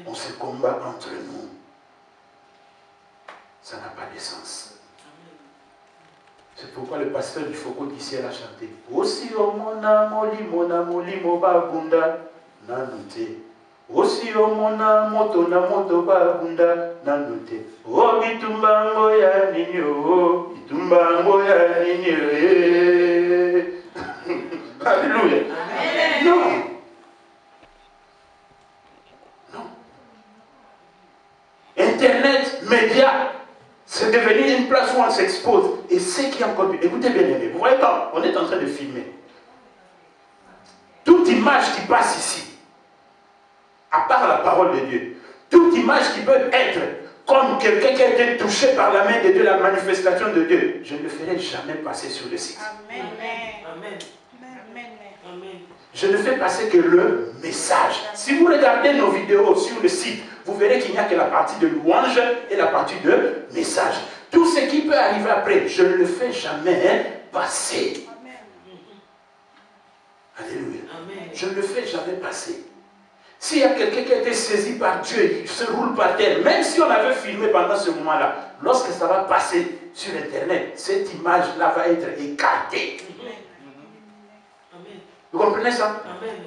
On se combat entre nous. Ça n'a pas de sens. C'est pourquoi le pasteur du Foko d'ici a chanté. Aussi au mona molimo babunda nanute. Aussi au mona moto babunda nanute. Oh bitumbango ya ninyo, bitumbango ya ninyo. Alléluia. Non. Non. Internet, médias. C'est devenu une place où on s'expose. Et ce qui est encore plus... Écoutez bien aimé, vous voyez quand on est en train de filmer. Toute image qui passe ici, à part la parole de Dieu, toute image qui peut être comme quelqu'un qui a été touché par la main de Dieu, la manifestation de Dieu, je ne le ferai jamais passer sur le site. Amen. Amen. Amen. Je ne fais passer que le message. Si vous regardez nos vidéos sur le site, vous verrez qu'il n'y a que la partie de louange et la partie de message. Tout ce qui peut arriver après, je ne le fais jamais passer. Amen. Alléluia. Amen. Je ne le fais jamais passer. S'il y a quelqu'un qui a été saisi par Dieu, il se roule par terre, même si on avait filmé pendant ce moment-là, lorsque ça va passer sur Internet, cette image-là va être écartée. Amen. Vous comprenez ça? Amen.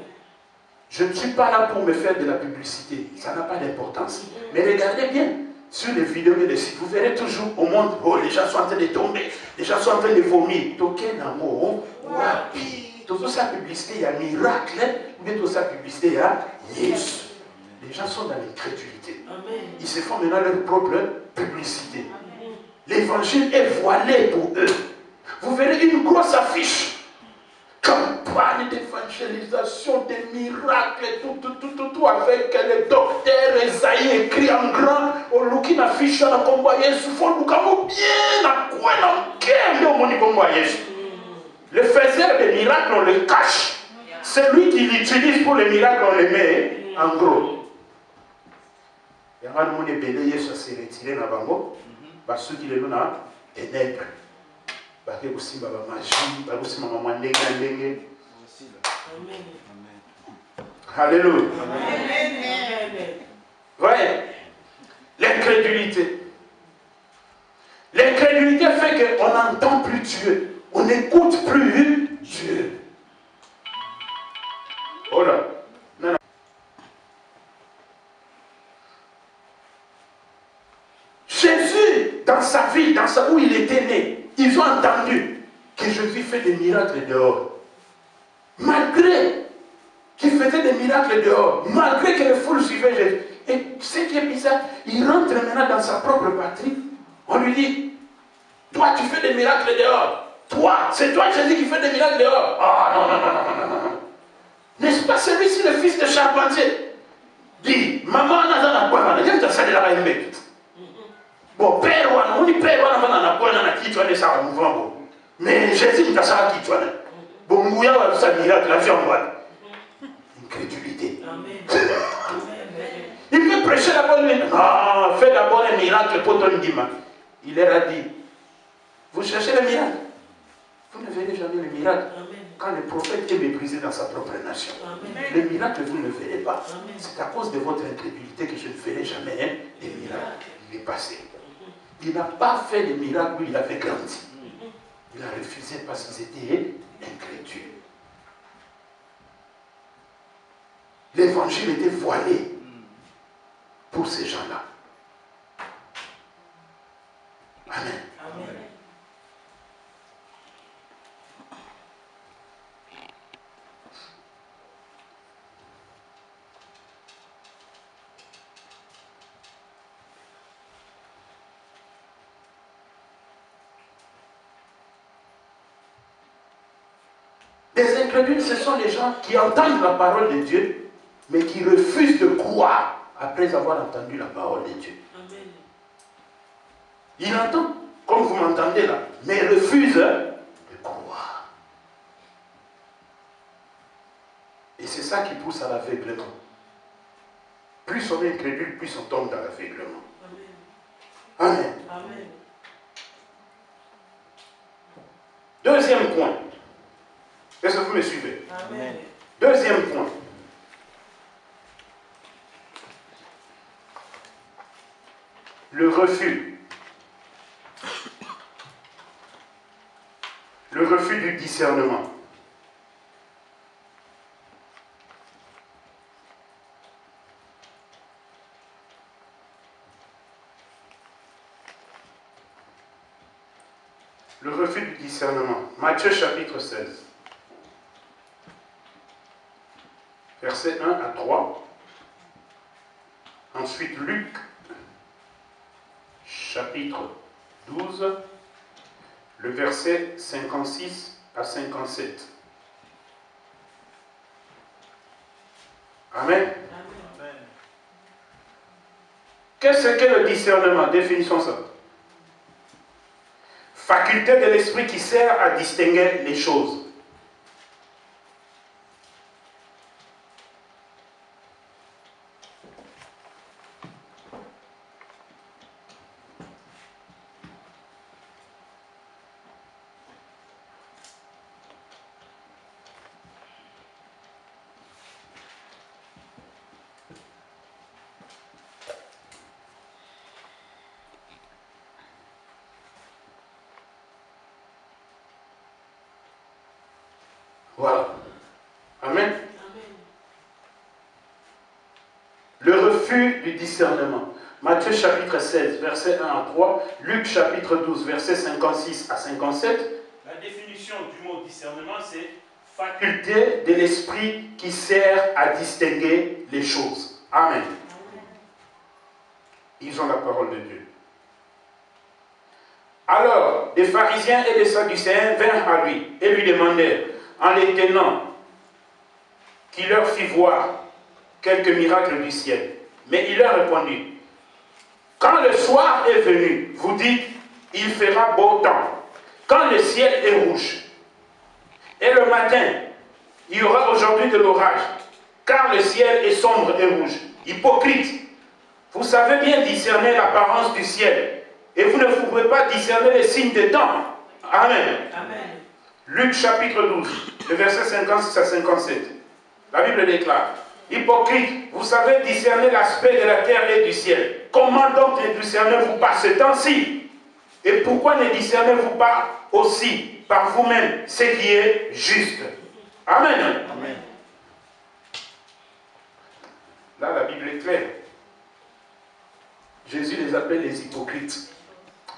Je ne suis pas là pour me faire de la publicité. Ça n'a pas d'importance. Mais regardez bien. sur les vidéos et les sites, vous verrez toujours au monde, oh, les gens sont en train de tomber, les gens sont en train de vomir. Toqué d'amour, wapi. Tout ça publicité, il y a miracle, ou bien tout ça publicité, il y a Jésus. Les gens sont dans l'incrédulité. Ils se font maintenant leur propre publicité. L'évangile est voilé pour eux. Vous verrez une grosse affiche. Campagne d'évangélisation, des miracles, tout avec les docteurs, Esaïe écrit en grand, au Luki na fiche na kombo Yesu, faut Lukamo bien na quoi na kende au moni kombo Yesu. Le faiseur des miracles, on le cache. Celui qui l'utilise pour les miracles, on le met en gros. Il y a un monde belé Yesu s'est retiré na bango, parce qu'il est là ténèbres. Amen. Alléluia. Voyez, l'incrédulité. L'incrédulité fait qu'on n'entend plus Dieu. On n'écoute plus Dieu. Oh là. Non, non. Jésus, dans sa vie, où il était né, ils ont entendu que Jésus fait des miracles dehors. Malgré qu'il faisait des miracles dehors, malgré que les foules suivaient Jésus. Et ce qui est bizarre, il rentre maintenant dans sa propre patrie. On lui dit, toi tu fais des miracles dehors. Toi, c'est toi Jésus qui fait des miracles dehors. Ah non, non, non, non, non, non. N'est-ce pas celui-ci le fils de charpentier? Dit, maman n'a pas de la bon, père, on dit père, mais Jésus n'a pas dit bon, mouilla, ça miracle, la viande. Incrédulité. Il veut prêcher la bonne nouvelle. Non, fais d'abord un miracle pour ton dima. Il leur a dit, vous cherchez le miracle. Vous ne verrez jamais le miracle. Quand le prophète est méprisé dans sa propre nation. Le miracle, vous ne le verrez pas. C'est à cause de votre incrédulité que je ne ferai jamais des miracles. Il est passé. Il n'a pas fait de miracles où il avait grandi. Il a refusé parce qu'ils étaient incrédules. L'évangile était voilé pour ces gens-là. Amen. Amen. Les incrédules, ce sont les gens qui entendent la parole de Dieu, mais qui refusent de croire après avoir entendu la parole de Dieu. Amen. Il entend, comme vous m'entendez là, mais il refuse de croire. Et c'est ça qui pousse à l'aveuglement. Plus on est incrédule, plus on tombe dans l'aveuglement. Amen. Amen. Amen. Deuxième point. Est-ce que vous me suivez? Amen. Deuxième point. Le refus. Le refus du discernement. Le refus du discernement. Matthieu chapitre 16. Versets 1 à 3. Ensuite, Luc, chapitre 12, le verset 56 à 57. Amen. Amen. Qu'est-ce que le discernement? Définissons ça. Faculté de l'esprit qui sert à distinguer les choses. Voilà. Amen. Amen. Le refus du discernement. Matthieu chapitre 16, versets 1 à 3, Luc chapitre 12, versets 56 à 57. La définition du mot discernement, c'est faculté de l'esprit qui sert à distinguer les choses. Amen. Ils ont la parole de Dieu. Alors, des pharisiens et des sadducéens vinrent à lui et lui demandèrent, en les tenant, qu'il leur fit voir quelques miracles du ciel. Mais il leur répondit, quand le soir est venu, vous dites, il fera beau temps. Quand le ciel est rouge, et le matin, il y aura aujourd'hui de l'orage, car le ciel est sombre et rouge. Hypocrite, vous savez bien discerner l'apparence du ciel, et vous ne pouvez pas discerner les signes des temps. Amen. Amen. Luc chapitre 12, le verset 56 à 57. La Bible déclare, hypocrite, vous savez discerner l'aspect de la terre et du ciel. Comment donc ne discernez-vous pas ce temps-ci? Et pourquoi ne discernez-vous pas aussi par vous-même ce qui est juste? Amen. Amen. Là, la Bible est claire. Jésus les appelle les hypocrites.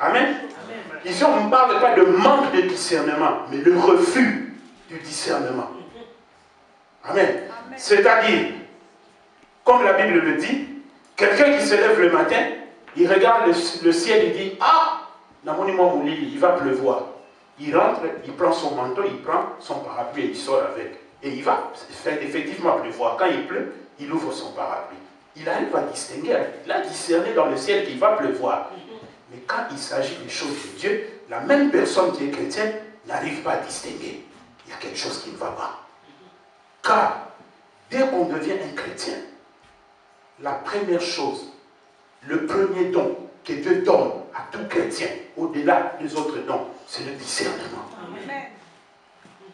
Amen. Amen. Ici, on ne parle pas de manque de discernement, mais le refus du discernement. Amen. Amen. C'est-à-dire, comme la Bible le dit, quelqu'un qui se lève le matin, il regarde le ciel, il dit, ah, il va pleuvoir. Il rentre, il prend son manteau, il prend son parapluie et il sort avec. Et il va effectivement pleuvoir. Quand il pleut, il ouvre son parapluie. Il arrive à distinguer, il a discerné dans le ciel qu'il va pleuvoir. Mais quand il s'agit des choses de Dieu, la même personne qui est chrétienne n'arrive pas à distinguer. Il y a quelque chose qui ne va pas. Car, dès qu'on devient un chrétien, la première chose, le premier don que Dieu donne à tout chrétien, au-delà des autres dons, c'est le discernement. Amen.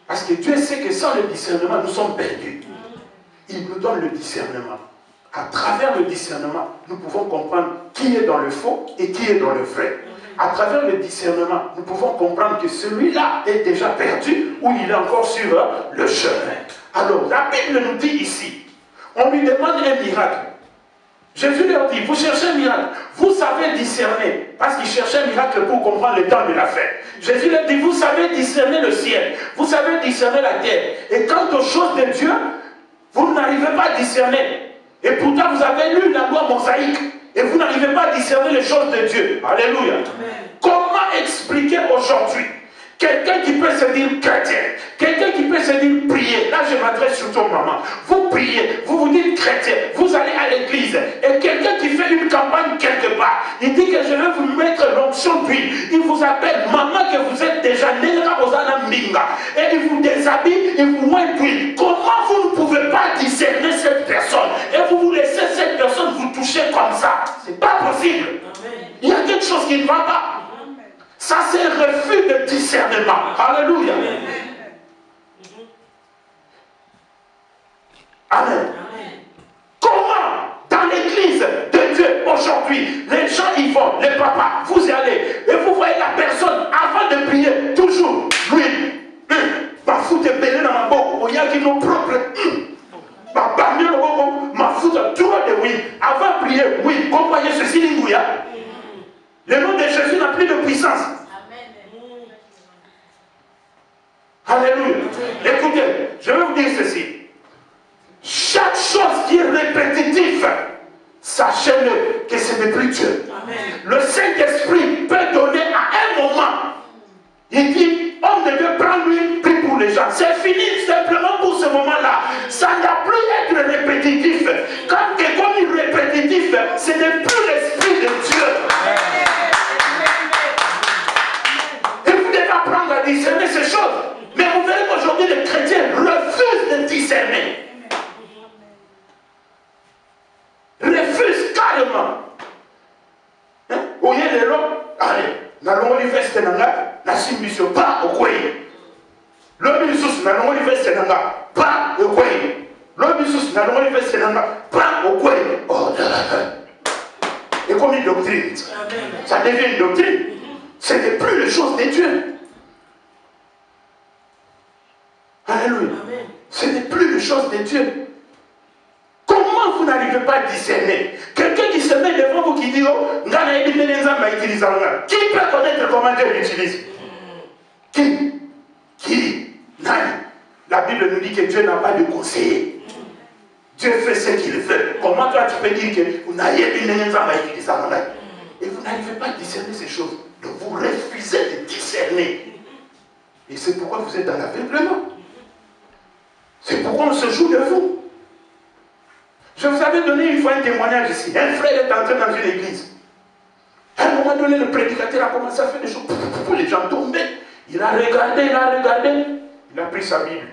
Parce que Dieu sait que sans le discernement, nous sommes perdus. Il nous donne le discernement. À travers le discernement, nous pouvons comprendre qui est dans le faux et qui est dans le vrai. À travers le discernement, nous pouvons comprendre que celui-là est déjà perdu ou il est encore sur le chemin. Alors, la Bible nous dit ici, on lui demande un miracle. Jésus leur dit, vous cherchez un miracle, vous savez discerner, parce qu'il cherchait un miracle pour comprendre le temps de la fin. Jésus leur dit, vous savez discerner le ciel, vous savez discerner la terre. Et quant aux choses de Dieu, vous n'arrivez pas à discerner. Et pourtant, vous avez lu la loi mosaïque, et vous n'arrivez pas à discerner les choses de Dieu. Alléluia. Amen. Comment expliquer aujourd'hui quelqu'un qui peut se dire chrétien, quelqu'un qui peut se dire prier, là je m'adresse surtout aux mamans, vous priez, vous vous dites chrétien, vous allez à l'église, et quelqu'un qui fait une campagne quelque part, il dit que je vais vous mettre l'onction d'huile, il vous appelle maman que vous êtes déjà et il vous déshabille, il vous met d'huile. Comment vous ne pouvez pas discerner cette personne et vous vous laissez cette personne vous toucher comme ça? C'est pas possible. Il y a quelque chose qui ne va pas. Ça, c'est un refus de discernement. Alléluia. Amen. Comment, dans l'église de Dieu, aujourd'hui, les gens y vont, les papas, vous y allez, et vous voyez la personne, avant de prier, toujours, lui, ma foute est belée dans ma bouche, il y a qui n'ont propre, ma bannière, ma foute trop de oui, avant de prier, oui, comprenez ceci, l'ingouya. Le nom de Jésus n'a plus de puissance. Alléluia. Écoutez, je vais vous dire ceci. Chaque chose qui est répétitive, sachez-le que ce n'est plus Dieu. Amen. Le Saint-Esprit peut donner à un moment. Il dit, homme de Dieu, prends-lui, prie pour les gens. C'est fini simplement pour ce moment-là. Ça n'a plus être répétitif. Quand quelqu'un est répétitif, ce n'est plus l'Esprit de Dieu. Amen. Et vous devez apprendre à discerner ces choses. Mais vous verrez qu'aujourd'hui, les chrétiens refusent de discerner. Refusent carrément. Vous voyez les gens, allez, dans l'université, la submission, pas au courrier. L'homme sous dans l'université, pas au courrier. L'homme sous dans l'université, pas au courrier. Oh, et comme une doctrine, ça devient une doctrine. Ce n'est plus les choses de Dieu. Alléluia. Ce n'est plus les choses de Dieu. Comment vous n'arrivez pas à discerner? Quelqu'un qui se met devant vous qui dit, oh, comment Dieu l'utilise. Qui? Nani? La Bible nous dit que Dieu n'a pas de conseiller. Dieu fait ce qu'il veut. Comment toi tu peux dire que vous n'avez une utiliser ça? Et vous n'arrivez pas à discerner ces choses. Donc vous refusez de discerner. Et c'est pourquoi vous êtes dans l'aveuglement. C'est pourquoi on se joue de vous. Je vous avais donné une fois un témoignage ici. Un frère est entré dans une église. À un moment donné, le prédicateur a commencé à faire des choses. Les gens tombaient. Il a regardé. Il a pris sa Bible.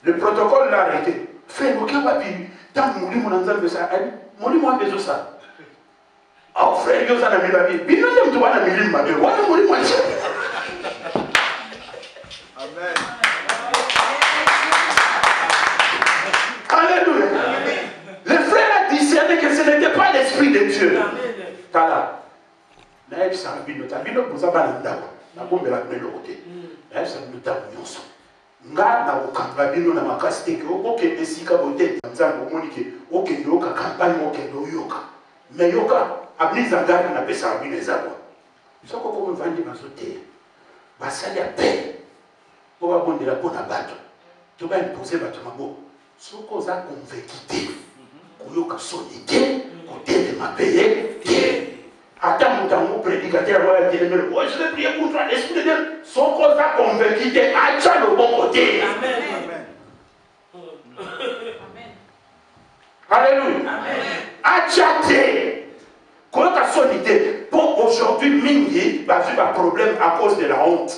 Le protocole l'a arrêté. Frère, aucun papier. Tant que mon ensemble de ça, moi besoin de ça. Oh frère, il y a un ami la Bible. Il y a un ami la Bible. Amen. Alléluia. Le frère a discerné que ce n'était pas l'esprit de Dieu. Kala. Mais ça a bien noté. Vous avez un dabo. La bombe est la même côté. Mais ça a bien noté. Nga na okamba bino na makasi te ko ke esika bote nzambo monike o ke yoka campagne o ke yoka mais yoka abniza ngari na pesa bino ezabo soko ko mvandi mazote basali ya pe ko ba bondela pona bato to ba imposer bato mabo soko za convaincre ko yoka soni te ko tende mapeye te. Attends, mon prédicateur va dire, je vais prier pour toi, l'esprit de Dieu, son cause a convaincu, acha le bon côté. Amen. Alléluia. Acha te. Comment tu as son idée? Pour aujourd'hui, Mingi va vivre un problème à cause de la honte.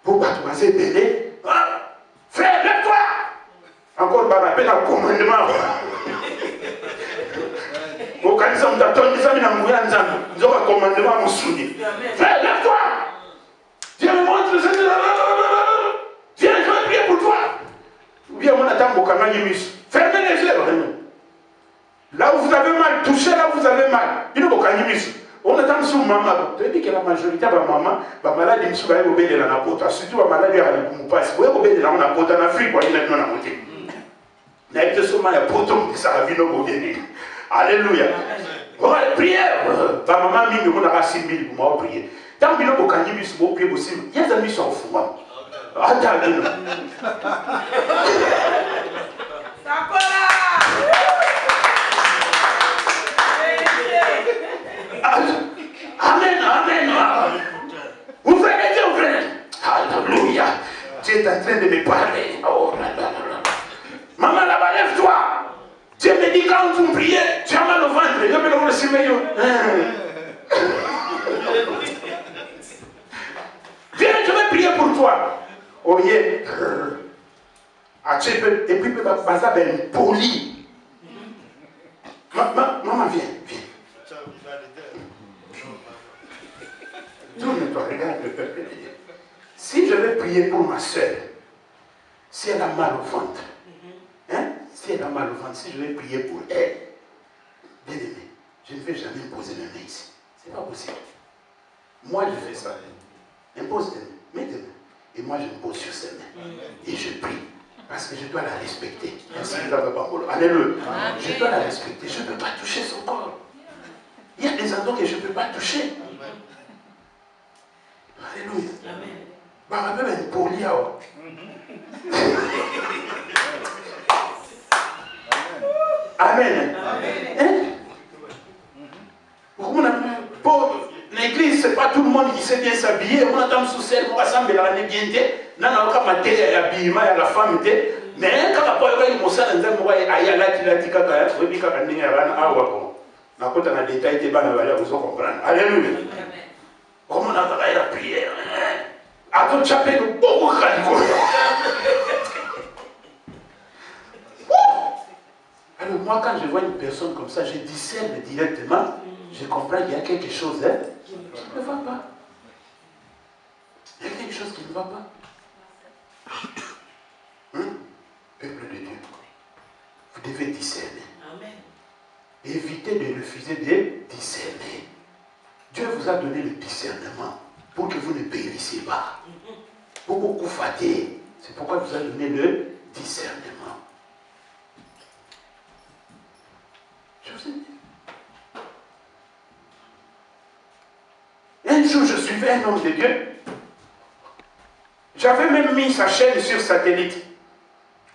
Pour pas te passer bébé. Frère, lève-toi. Encore, par rappel au commandement. Au cas où nous avons des amis dans nous avons un commandement à nous soutenir. Frère, lève-toi. Viens me montrer. Viens, je vais prier pour toi. Viens, mon attend au canal Yimis. Fermez les yeux. Là où vous avez mal, touchez là où vous avez mal. Il faut au Yimis. On attend sur maman. Tu as dit que la majorité de maman, la maladie ne va pas obéir dans la porte. Surtout la maladie à la si vous obéir dans la porte en Afrique, vous allez dans la porte. Il y a des seulement la porte qui s'est vu au Bénin. Alléluia. Prière. Ta maman m'a dit que vous avez 6 000 pour prier. Tant que vous avez prié, vous priez possible. Il y a des amis qui sont au fond. Attendez. Amen. Vous faites Dieu, frère. Alléluia. Dieu est en train de me parler. Oh là là là. Maman, là-bas, lève-toi. Dieu me dit quand vous priez, tu as mal au ventre. Je vais le recevoir. Viens, je vais prier pour toi. Oh yeah. Et puis, Baza ben poli. Maman, viens. Tourne-toi, regarde le peuple de Dieu. Si je vais prier pour ma soeur, si elle a mal au ventre, si elle a mal au ventre, si je vais prier pour elle, bien aimé, je ne vais jamais poser mes mains ici. Ce n'est pas possible. Moi, je fais ça. Impose tes mains, mets tes mains. Et moi, je me pose sur ses mains. Et je prie. Parce que je dois la respecter. Merci, alléluia. Je dois la respecter. Je ne peux pas toucher son corps. Il y a des endroits que je ne peux pas toucher. Alléluia. Amen. Pour l'église, ce n'est pas tout le monde qui sait bien s'habiller. On attend sous celle, on rassemble la nébiente. Non, on a maté l'habillement à la femme. Mais quand on a eu mon sang, on a eu la tilatika, on a eu la détail, vous comprendre. Alléluia. Comment on a fait la prière? À ton chapelle, beaucoup radicaux. Alors moi, quand je vois une personne comme ça, je discerne directement, je comprends qu'il y a quelque chose qui ne va pas. Il y a quelque chose qui ne va pas. Peuple de Dieu, vous devez discerner. Amen. Évitez de refuser de discerner. Dieu vous a donné le discernement pour que vous ne périssiez pas. Pour beaucoup fatiguer. C'est pourquoi il vous a donné le discernement. Je vous ai dit. suivais un homme de Dieu. J'avais même mis sa chaîne sur satellite.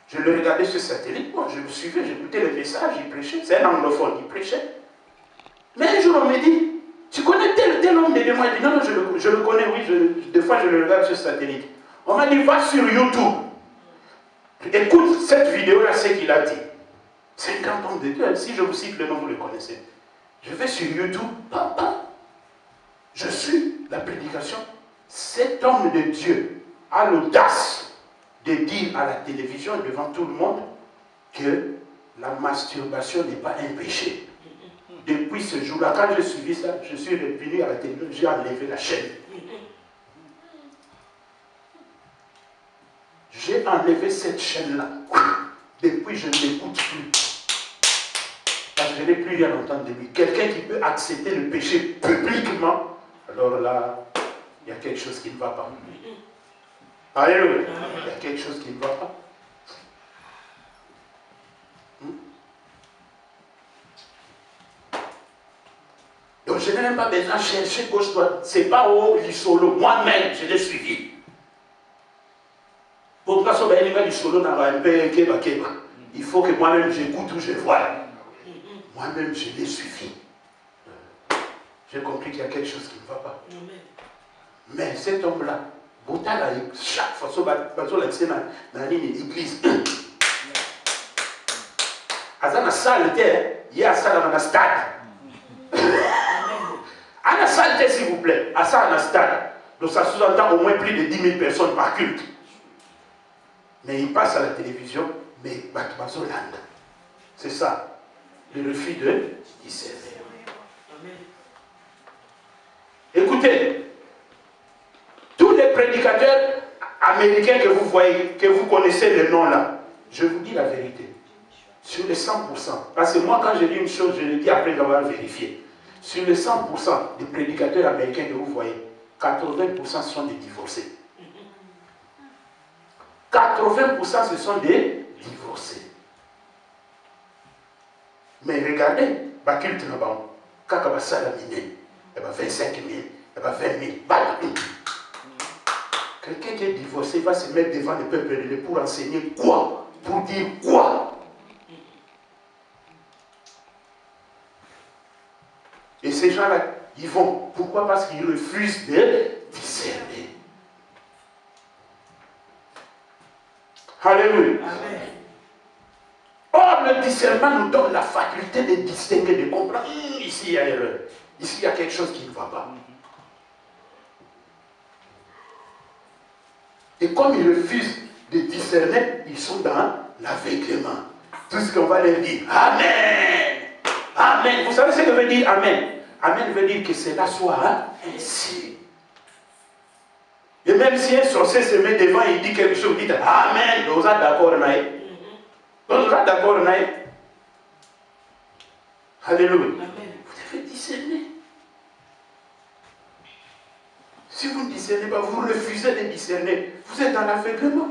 Je le regardais sur satellite, moi je le suivais, j'écoutais les messages, il prêchait. C'est un anglophone, il prêchait. Mais un jour on me dit, tu connais tel homme de Dieu? Moi je dis, non, je le connais, oui, des fois je le regarde sur satellite. On m'a dit, va sur YouTube. Écoute cette vidéo-là, ce qu'il a dit. C'est un grand homme de Dieu. Si je vous cite le nom, vous le connaissez. Je vais sur YouTube, papa. Je suis la prédication. Cet homme de Dieu a l'audace de dire à la télévision devant tout le monde que la masturbation n'est pas un péché. Depuis ce jour-là, quand j'ai suivi ça, je suis revenu à la télévision, j'ai enlevé la chaîne. J'ai enlevé cette chaîne-là. Depuis, je ne l'écoute plus. Parce que je n'ai plus rien entendre de lui. Quelqu'un qui peut accepter le péché publiquement, alors là, il y a quelque chose qui ne va pas. Alléluia. Il y a quelque chose qui ne va pas. Donc je n'ai même pas besoin de chercher gauche-droite. Ce n'est pas au solo. Moi-même, je l'ai suivi. Pour que ça soit du solo, il faut que moi-même j'écoute ou je vois. Moi-même, je l'ai suivi. J'ai compris qu'il y a quelque chose qui ne va pas. Mais cet homme-là, chaque fois, dans l'église, à la salle, il y a ça dans la stade. À la salle, s'il vous plaît, à ça, dans la stade. Donc ça sous-entend au moins plus de 10 000 personnes par culte. Mais il passe à la télévision, mais Batmazoland. C'est ça, le refus de discerner. Écoutez, tous les prédicateurs américains que vous voyez, que vous connaissez les noms là, je vous dis la vérité. Sur les 100%, parce que moi quand je dis une chose, je le dis après avoir vérifié. Sur les 100% des prédicateurs américains que vous voyez, 80% sont des divorcés. 80% ce sont des divorcés. Mais regardez, ma culte là-bas, quand on va salaminer, il y a 25 000, il y a 20 000, quelqu'un qui est divorcé va se mettre devant le peuple de Dieu pour enseigner quoi? Pour dire quoi? Et ces gens-là, ils vont. Pourquoi? Parce qu'ils refusent de discerner. Alléluia. Amen. Or, le discernement nous donne la faculté de distinguer, de comprendre. Ici, il y a erreur. Ici, il y a quelque chose qui ne va pas. Et comme ils refusent de discerner, ils sont dans l'aveuglement. Tout ce qu'on va leur dire, Amen. Amen. Vous savez ce que veut dire Amen? Amen veut dire que cela soit ainsi. Et même si un sorcier se met devant et il dit quelque chose, vous dites Amen. Vous êtes d'accord, Naï? Vous êtes d'accord, Naï? Alléluia. Vous devez discerner. Si vous ne discernez pas, vous refusez de discerner, vous êtes dans l'aveuglement.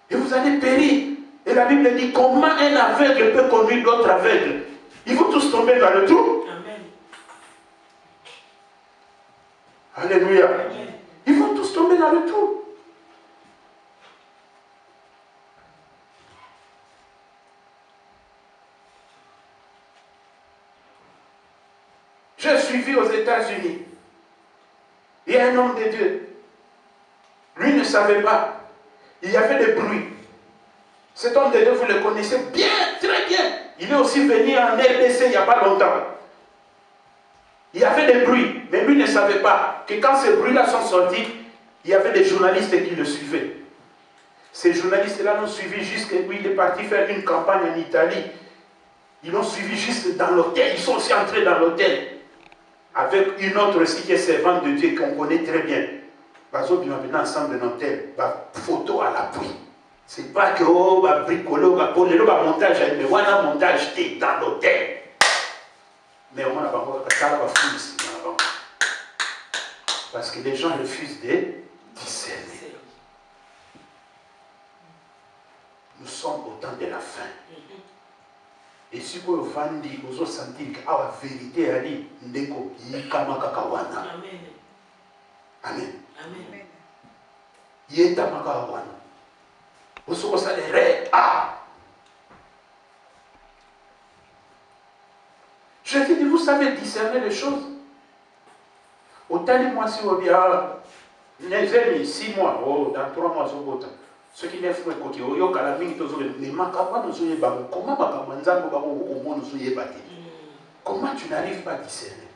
Et vous allez périr. Et la Bible dit comment un aveugle peut conduire d'autres aveugles. Ils vont tous tomber dans le trou. Amen. Alléluia. Amen. Ils vont tous tomber dans le trou. J'ai suivi aux États-Unis. Il y a un homme de Dieu. Lui ne savait pas. Il y avait des bruits. Cet homme de Dieu, vous le connaissez bien, très bien. Il est aussi venu en RDC il n'y a pas longtemps. Il y avait des bruits, mais lui ne savait pas que quand ces bruits-là sont sortis, il y avait des journalistes qui le suivaient. Ces journalistes-là l'ont suivi jusqu'à où il est parti faire une campagne en Italie. Ils l'ont suivi juste dans l'hôtel. Ils sont aussi entrés dans l'hôtel. Avec une autre aussi qui est servante de Dieu qu'on connaît très bien. Parce qu'on est ensemble dans l'hôtel. Photo à l'appui. C'est pas que oh, bricolo, pour le montage, mais on a un montage dans l'hôtel. Mais on a pas ici. Parce que les gens refusent de discerner. Nous sommes au temps de la fin. Et si vous vendez, vous allez sentir que la vérité est ndeko yikama kakawana. Amen. Amen. Yeta makawana. Osoko salere. Ah. Je dis, vous savez discerner les choses. Autant de moi si vous bien, 6 mois, oh, dans 3 mois, ce qui n'est pas côté, oh, yo kalaming tozo les makaba nous soyez bas. Comment makamanza nous babo au monde nous soyez bâti. Comment tu n'arrives pas à discerner?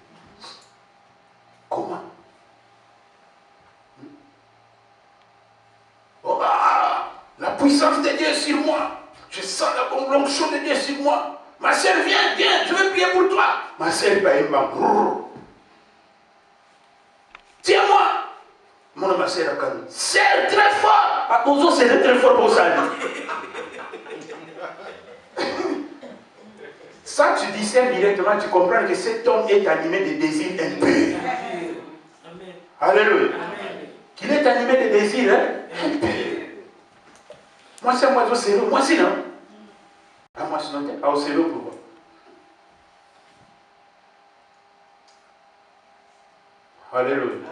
Comment? Oh, ah, la puissance de Dieu est sur moi. Je sens la onction de Dieu sur moi. Ma soeur, viens, viens, je vais prier pour toi. Ma soeur, tiens-moi. Mon ma soeur, serre très fort. Ah, Ozo, c'est très fort pour ça. Ça, tu discernes directement, tu comprends que cet homme est animé de désirs impurs. Alléluia. Qu'il est animé de désirs impurs. Moi, c'est moi, c'est moi, c'est non. Ah, moi, c'est non. Ah, c'est l'eau pour moi. Alléluia.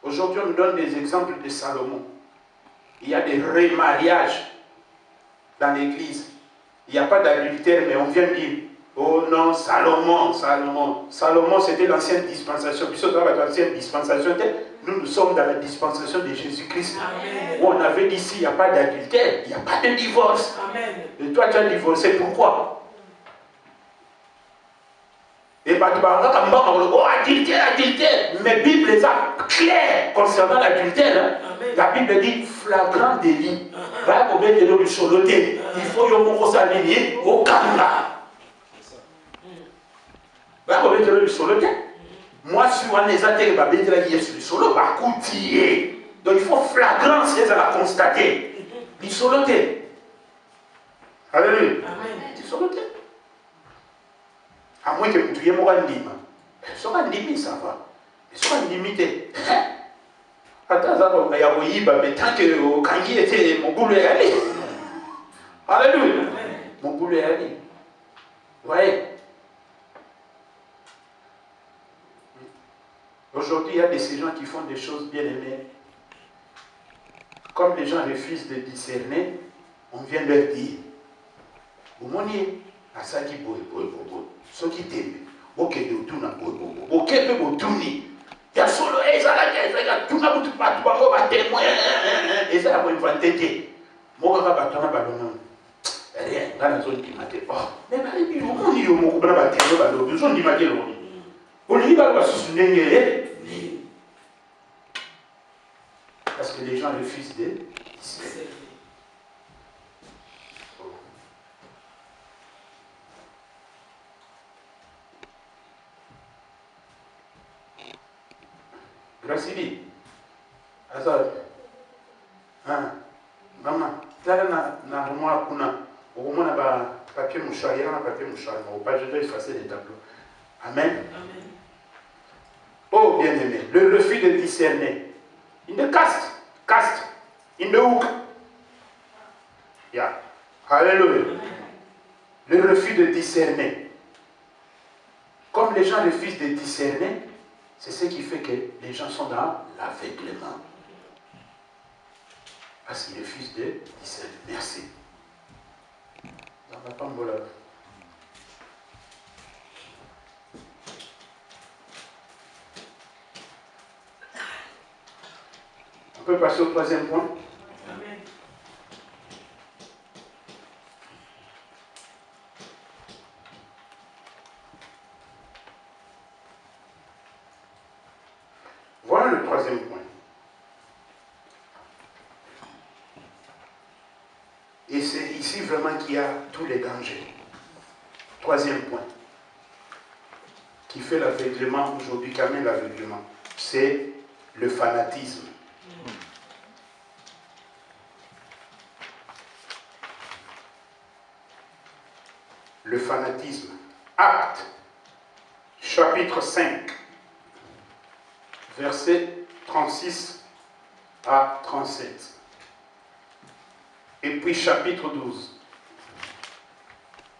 Aujourd'hui, on nous donne des exemples de Salomon. Il y a des remariages dans l'église. Il n'y a pas d'adultère, mais on vient dire, oh non, Salomon, Salomon. Salomon, c'était l'ancienne dispensation. Puis surtout, l'ancienne dispensation, nous sommes dans la dispensation de Jésus-Christ. Où on avait dit, s'il n'y a pas d'adultère, il n'y a pas de divorce. Amen. Et toi, tu as divorcé, pourquoi? Et bah, tu vas oh, adultère, adultère. Mais la Bible est claire concernant l'adultère. La Bible dit flagrant délit. Il faut y s'aligner au Kanga. Moi, si on est athées, solo, donc il faut flagrance à la constater. Il soloté. Alléluia. Il soloté. À moins que vous ayez mon anime. Ce sera limite, ça va. Ce sera limité. Attends, il y a eu mais tant que Kangi était mon boulot est allé. Alléluia. Mon boulot est allé. Vous voyez? Aujourd'hui, il y a de ces gens qui font des choses bien aimées. Comme les gens refusent de discerner, on vient leur dire, vous m'oniez, à ça qui boue, ce qui t'aime, ok, de tout n'a pas, ok, de tout ni. Il y a solo, et ça là, tout n'a pas témoin, et ça, il va t'aider. Moi, je vais battre un ballon. Rien, dans la zone qui m'a dit, oh, mais il y a un peu de ballon, une zone qui m'a dit, on y va se souvenir. Parce que les gens refusent de discerner. Gracili, Azar, maman, tu as un armoire pour nous. On a papier mouchoir, il y a un papier mouchoir, je dois effacer les tableaux. Amen. Oh bien-aimé, le refus de discerner. In the cast, in the hook. Yeah. Alléluia. Le refus de discerner. Comme les gens refusent de discerner, c'est ce qui fait que les gens sont dans l'aveuglement. Parce qu'ils refusent de discerner. Merci. On va pas me voler. On peut passer au troisième point. Amen. Voilà le troisième point. Et c'est ici vraiment qu'il y a tous les dangers. Troisième point. Qui fait l'aveuglement aujourd'hui, qui amène l'aveuglement. C'est le fanatisme. Le fanatisme. Actes, chapitre 5, versets 36 à 37. Et puis chapitre 12,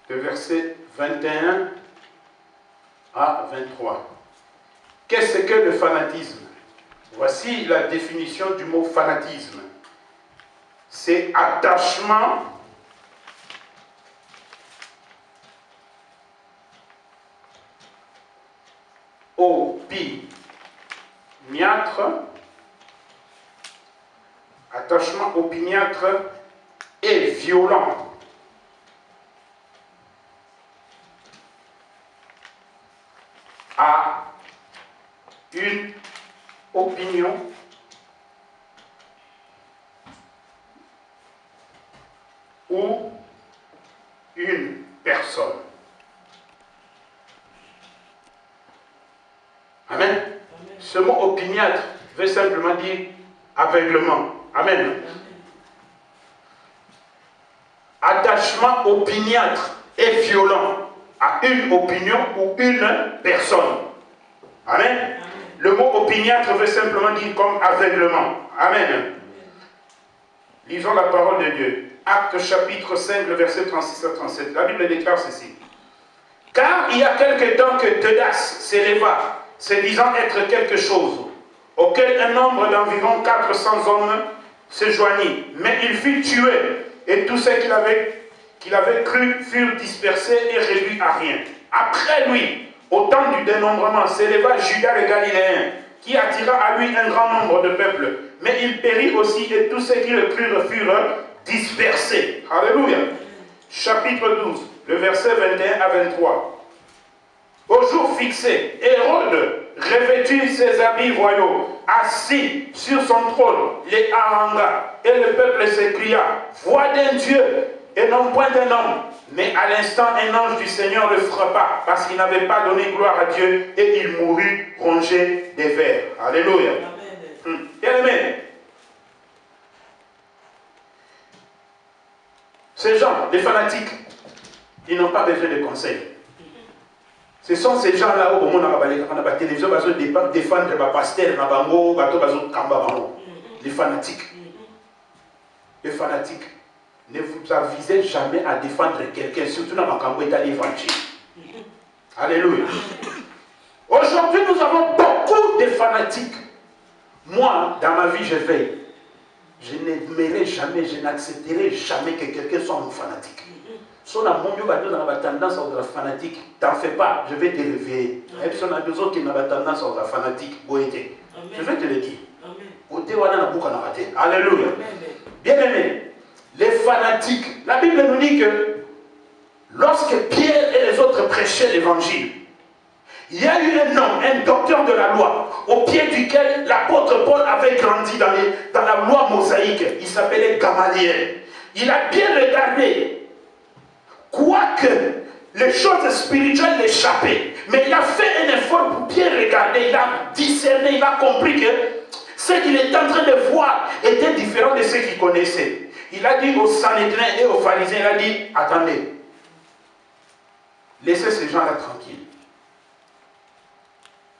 de versets 21 à 23. Qu'est-ce que le fanatisme? Voici la définition du mot fanatisme. C'est attachement opiniâtre, et violent. À une opinion ou une personne. Amen. Amen. Ce mot opiniâtre veut simplement dire aveuglement. Amen. Amen. Attachement opiniâtre et violent à une opinion ou une personne. Amen. Amen. Le mot opiniâtre veut simplement dire comme aveuglement. Amen. Amen. Lisons la parole de Dieu. Actes chapitre 5, le verset 36 à 37. La Bible déclare ceci. Car il y a quelque temps que Teudas s'éleva, se disant être quelque chose, auquel un nombre d'environ 400 hommes se joignit. Mais il fut tué, et tous ceux qu'il avait cru furent dispersés et réduits à rien. Après lui, au temps du dénombrement, s'éleva Judas le Galiléen, qui attira à lui un grand nombre de peuples. Mais il périt aussi, et tous ceux qui le crurent furent dispersés. Alléluia. Chapitre 12, le verset 21 à 23. Au jour fixé, Hérode revêtit ses habits royaux, assis sur son trône, les haranga, et le peuple s'écria, voix d'un Dieu, et non point d'un homme. Mais à l'instant, un ange du Seigneur le frappa, parce qu'il n'avait pas donné gloire à Dieu, et il mourut rongé des vers. Alléluia. Bien-aimés, ces gens, les fanatiques, ils n'ont pas besoin de conseils. Ce sont ces gens-là où on a la télévision, ils défendent les pasteurs, les fanatiques. Les fanatiques. Ne vous avisez jamais à défendre quelqu'un, surtout dans l'évangile. Alléluia. Aujourd'hui, nous avons beaucoup de fanatiques. Moi, dans ma vie, je veille. Je n'aimerai jamais, je n'accepterai jamais que quelqu'un soit un fanatique. Si on a tendance à être fanatique, t'en fais pas, je vais te réveiller. Et puis on a besoin qu'il ait tendance à être fanatique. Je vais te le dire. Alléluia. Bien aimé, les fanatiques, la Bible nous dit que lorsque Pierre et les autres prêchaient l'évangile, il y a eu un homme, un docteur de la loi, au pied duquel l'apôtre Paul avait grandi dans la loi mosaïque. Il s'appelait Gamaliel. Il a bien regardé, quoique les choses spirituelles l'échappaient, mais il a fait un effort pour bien regarder, il a discerné, il a compris que ce qu'il était en train de voir était différent de ce qu'il connaissait. Il a dit aux Sanhédrins et aux pharisiens, il a dit, attendez, laissez ces gens-là tranquilles.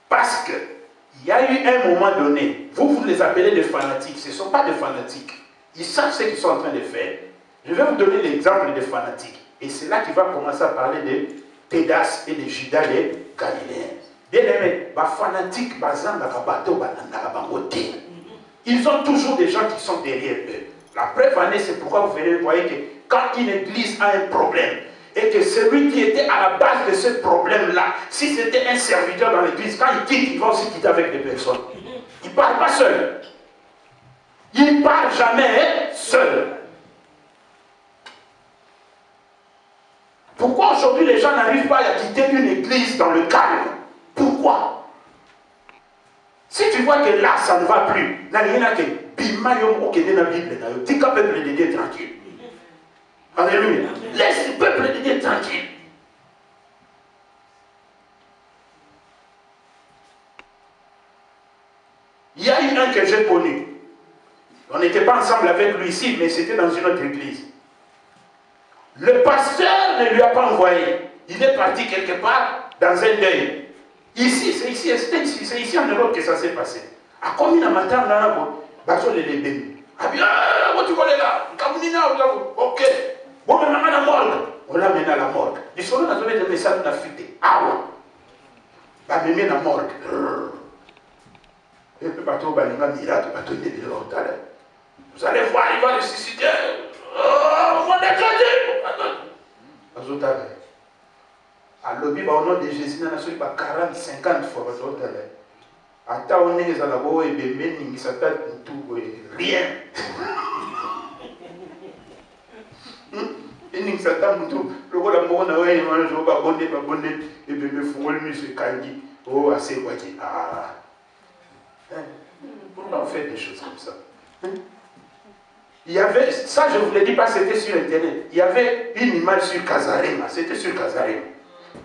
Parce qu'il y a eu un moment donné, vous les appelez des fanatiques, ce ne sont pas des fanatiques. Ils savent ce qu'ils sont en train de faire. Je vais vous donner l'exemple des fanatiques. Et c'est là qu'il va commencer à parler de Teudas et de Judas les Galiléens. Bien aimé, les fanatiques, ils ont toujours des gens qui sont derrière eux. La preuve en est, c'est pourquoi vous voyez que quand une église a un problème, et que celui qui était à la base de ce problème-là, si c'était un serviteur dans l'église, quand il quitte, il va aussi quitter avec des personnes. Il ne parle pas seul. Il ne parle jamais seul. Pourquoi aujourd'hui les gens n'arrivent pas à quitter une église dans le calme? Pourquoi? Si tu vois que là, ça ne va plus, tranquille. Alléluia. Laisse le peuple de Dieu tranquille. Il y a eu un que j'ai connu. On n'était pas ensemble avec lui ici, mais c'était dans une autre église. Le pasteur ne lui a pas envoyé. Il est parti quelque part dans un deuil. Ici, c'est ici en Europe que ça s'est passé. À combien de matin, on a ah bien, tu connais là, ok. Bon, on l'a mené à la morgue. Les soldats ont donné des messages d'affûté. Ah ouais. bamemi na morgue. Et puis bateau balinga miracle, bateau de l'hôpital. Vous allez voir, il va ressusciter. Oh, vous êtes azotala. À l'objet au nom de Jésus, na soli ba 40, 50 fois bazotala. Ata on est ezala bo e bembe ningi sata tout rien. Ningi sata mutu, lokola mona we mwana jo ba bonde e bembe fungoli monsieur kangi. Oh, assez quoi qui ah. Pourquoi on fait des choses comme ça? Il y avait, ça je ne vous l'ai dit pas, c'était sur internet. Il y avait une image sur Kazarema, c'était sur Kazarema,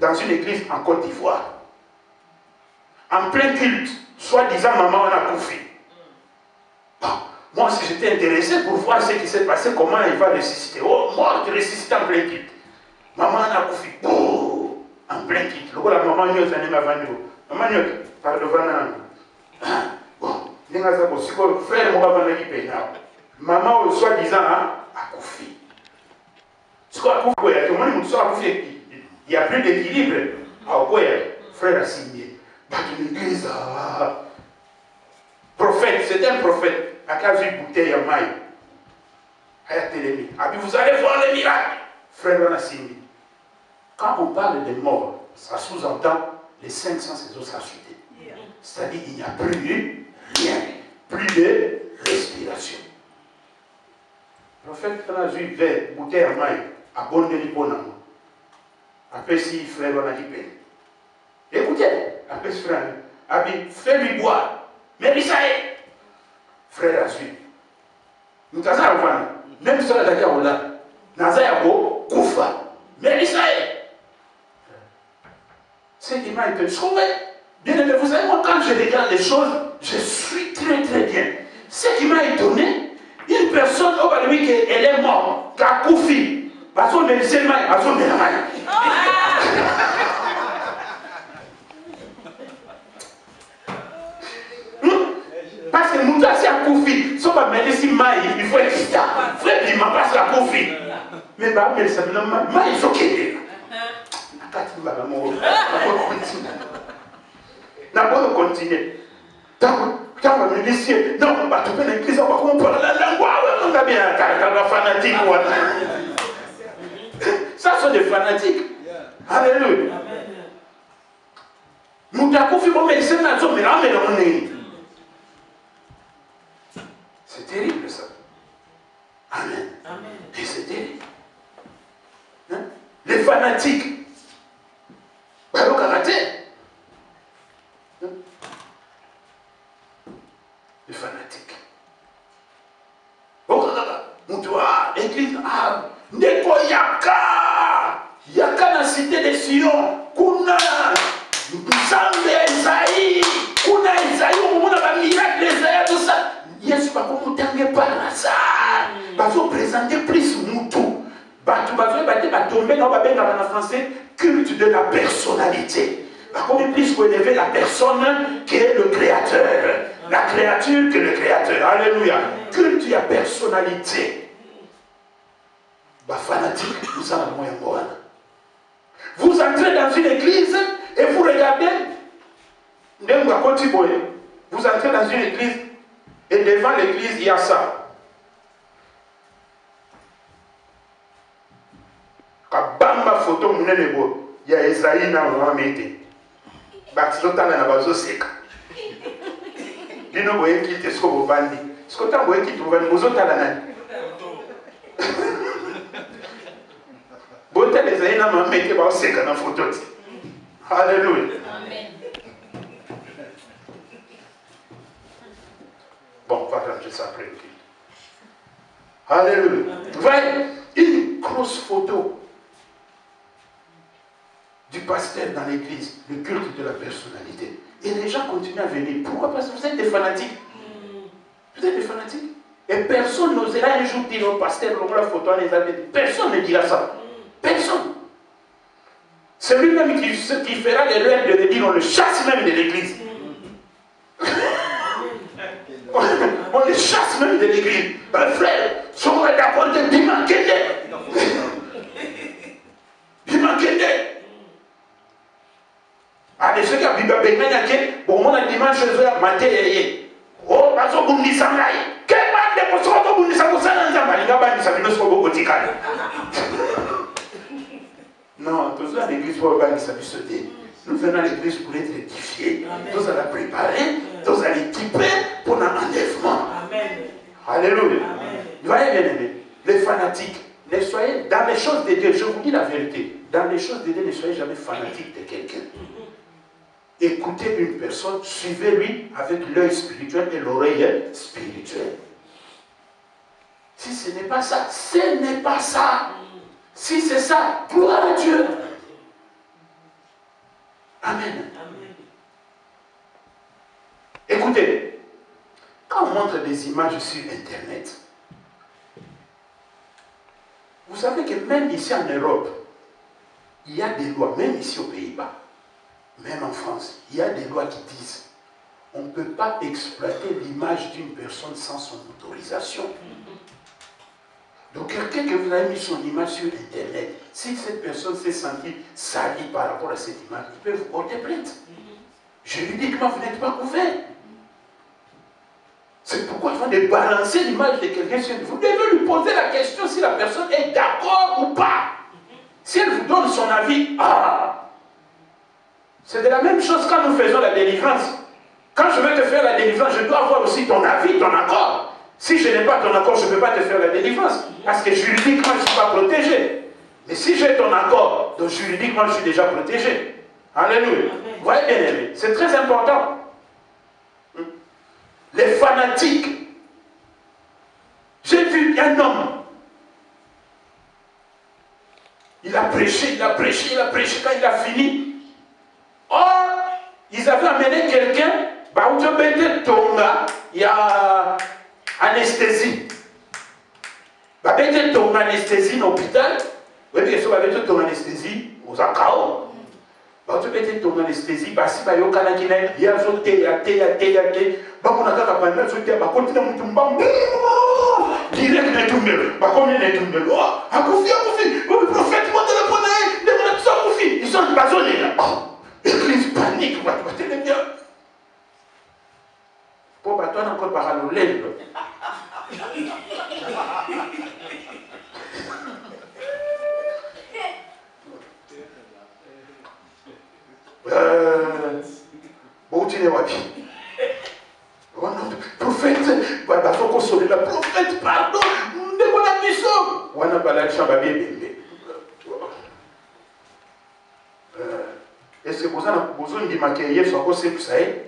dans une église en Côte d'Ivoire. En plein culte, soi-disant maman on a Koufi. Bon, moi si j'étais intéressé pour voir ce qui s'est passé, comment il va ressusciter. Oh, mort de ressusciter en plein culte. Maman on a Koufi. Oh, en plein culte. Le la maman n'y a pas de maman n'y a pas de bon, frère maman soi-disant a Koufi. Il n'y a plus d'équilibre. Frère a signé. L'église, prophète, c'est un prophète. À cause d'une bouteille à maille. Vous allez voir les miracles. Frère on a signé. Quand on parle de mort, ça sous-entend les 500 saisons s'acheter. C'est-à-dire qu'il n'y a plus rien, plus de respiration. Le prophète quand a vu vers bouteille à maille, à bonne de l'hyponame. Après si frère on a dit peine. Écoutez, après ce frère, fais-lui boire. Mais ça est, frère a su. Nous t'avons vu, même si on a dit on a, Nazayako, Koufa. Mais ça est. C'est qui m'a été sauvé. Bien aimé, vous savez, moi, quand je regarde les choses, je suis très très bien. Ce qui m'a étonné, une personne, au bas de lui, elle est morte, qui a Koufi. Parce qu'on est le maille, parce qu'on est la maille. Parce que nous avons à Koufi. Si on va mettre ici maille, il faut être là. Frère, il m'a passé à Koufi. Mais bah, mais ça me donne maille, il faut qu'il y ait. D'abord, continuer. Dans le lycée, non, on va trouver l'église, on va comprendre la langue. On a bien un fanatique. Ça, sont des fanatiques. Alléluia. Nous avons fait mon médecin, c'est terrible ça. Amen. Et c'est terrible. Hein? Les fanatiques. Balo karaté. Les fanatiques. L'église, Neko Yaka na cité des Sion, Kuna, Nzambe Esaïe, Kuna Esaïe, on a un miracle Esaïe, tout ça. Yes, pas comme on par hasard. Parce qu'on présentait plus Moutou. Batou, tomber dans le français, culte de la personnalité. Comme plus qu'on élève la personne qui est le créateur. La créature qui est le créateur. Alléluia. Culte de la personnalité. Fanatique, vous en avez moins. Vous entrez dans une église et vous regardez. Vous entrez dans une église et devant l'église il y a ça. Kabamba photo munenebo il y a Esaïe na Mohamed. Bakilota na bazo seka. Dino boye kite sko bobandi. Sko ta boye kite bobandi bozota na nani. Bonne Esaïe na Mohamed ba seka na photo. Alléluia. Amen. Bon, on va ranger ça après. Alléluia. Vous voyez, une grosse photo du pasteur dans l'église, le culte de la personnalité. Et les gens continuent à venir. Pourquoi? Parce que vous êtes des fanatiques. Vous êtes des fanatiques. Et personne n'osera un jour dire au pasteur, la photo, personne ne dira ça. Personne. C'est lui-même qui fera l'erreur de le dire, on le chasse même de l'église. On les chasse même de l'église. Frère, si on est d'accord de Bimakende. Bimakende. Ah, les gens qui ont Non, tous à l'église pour nous venons à l'église pour être édifiés. Tous à la préparer, tous à l'équiper pour un enlèvement. Alléluia. Voyez bien aimé, les fanatiques, ne soyez dans les choses de Dieu, je vous dis la vérité, dans les choses de Dieu, ne soyez jamais fanatiques de quelqu'un. Écoutez une personne, suivez-lui avec l'œil spirituel et l'oreille spirituelle. Si ce n'est pas ça, ce n'est pas ça. Si c'est ça, gloire à Dieu. Amen. Écoutez, quand on montre des images sur Internet, vous savez que même ici en Europe, il y a des lois, même ici aux Pays-Bas, même en France, il y a des lois qui disent on ne peut pas exploiter l'image d'une personne sans son autorisation. Donc quelqu'un que vous avez mis son image sur Internet, si cette personne s'est sentie salie par rapport à cette image, il peut vous porter plainte. Juridiquement, vous n'êtes pas couvert. C'est pourquoi avant de balancer l'image de quelqu'un sur vous devez lui poser la question si la personne est d'accord ou pas. Si elle vous donne son avis, c'est de la même chose quand nous faisons la délivrance. Quand je vais te faire la délivrance, je dois avoir aussi ton avis, ton accord. Si je n'ai pas ton accord, je ne peux pas te faire la délivrance. Parce que juridiquement, je ne suis pas protégé. Mais si j'ai ton accord, donc juridiquement, je suis déjà protégé. Alléluia. Vous voyez bien aimé, c'est très important. Les fanatiques. J'ai vu un homme. Il a prêché, il a prêché, il a prêché. Quand il a fini, ils avaient amené quelqu'un, il y a anesthésie. Il y a anesthésie dans l'hôpital. Oui, bien sûr, il y a anesthésie aux accords. Il y a anesthésie, parce qu'il y a anesthésie, il y a anesthésie, direct na tumbelo bakomi na tumbelo akufi prophète moi de la bonne de la akufi ils sont basonnés là église panique ba tele bien pour ba toi encore par le lève bon tu es wapi prophète, il faut consoler la prophète, pardon, de mon ambition. Wana balal chambabi bébé. Est-ce que vous avez besoin de maquiller sur quoi c'est que ça est?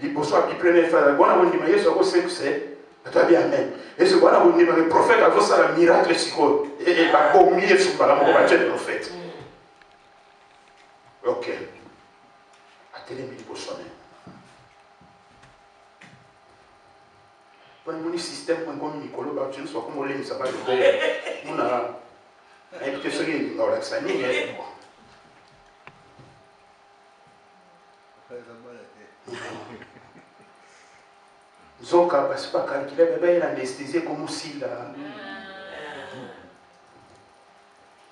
Il faut soit prendre faire. Wana vous maquiller sur quoi c'est que c'est? Toi bien amen. Est-ce que wana vous dites le prophète a fait ça le miracle psycho et va bomber sur la mort de prophète. Ok. Attendez mais il faut sonner. Mon système comme Nicolo Bacchus soit comme on ça va de bon on a invité ce qui dans la scène Zoka parce pas calculer bébé l'anesthésie comme si la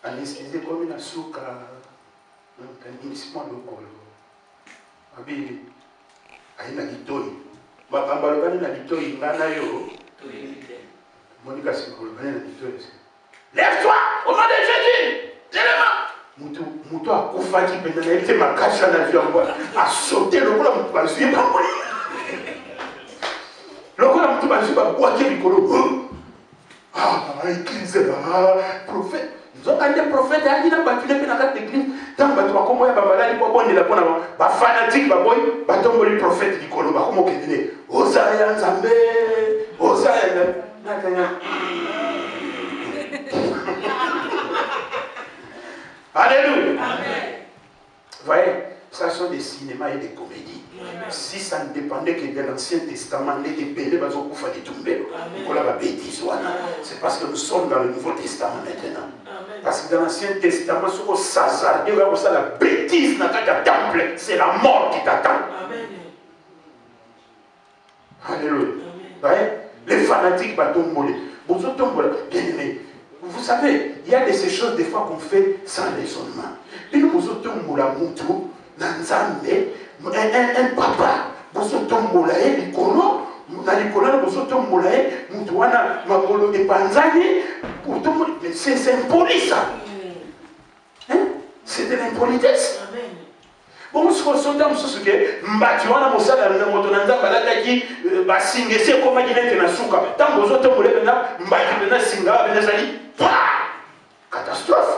anesthésie comme une souka un initiement de col abi aina gitoi bakamba lobani na litoi ngana yo Monica Sikolobani na litoi lève-toi au nom de Jésus tellement mutu akufaki pena na ete makasha na vie ngwa a sauter lokola mutu bazwi ba moni lokola mutu bazwi ba boite likolo église prophète ils ont des prophètes a dit na bakile pena ka église tant ba to akomoya ba balali ko bonde la pona ba fanatique ba boy ba tomboli prophète likolo ba komo kedine osaya nzambe osaya natanya alléluia amen. Voyez, ça sont des cinémas et des comédies. Si ça ne dépendait que de l'Ancien Testament, les épées, c'est parce que nous sommes dans le Nouveau Testament maintenant. Parce que dans l'Ancien Testament, ce qu'on s'hasardait, la bêtise dans le temple, c'est la mort qui t'attend. Alléluia. Les fanatiques, bien aimé. Vous savez, il y a de ces choses des fois qu'on fait sans raisonnement. Et nous, un papa, bozotombola ye likolo na likolo na bozotombola ye mutu wana makolo epanzani c'est impoli ça. C'est de l'impolitesse. Bon, ce qu'on s'entend, c'est que mbati wana mosala na moto na nzamba lataki basinge se koma kinete na suka tango zotombola bena mbati bena singa bena sali catastrophe.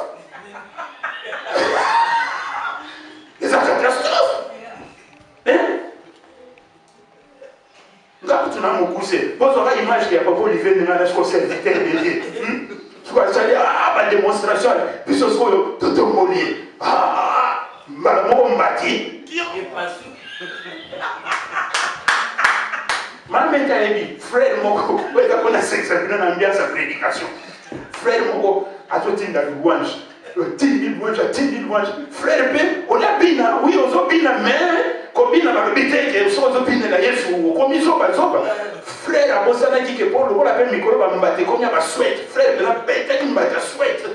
C'est une catastrophe. Quand tu n'as pas poussé, vous aurez l'image qu'il y a pas Olivier de Nana, je serviteur de Dieu. Tu vas aller à la démonstration, puis ce sera tout le monde. Ah, mon bâti. Ma mère frère Moko, vous avez qu'on a sexe, vous avez bien sa prédication. Frère Moko, à tout le louange. 10 000 louanges, 10 000 louanges. Frère P, on a bina, oui, on a bina, mais comme bina va le biter, on a bina la yesu, comme ils ont pas frère, à Bossana qui est pour le rôle, appelle Micro, va me battre, comme il y a ma souhaite. Frère, il a pété une batte à souhaite.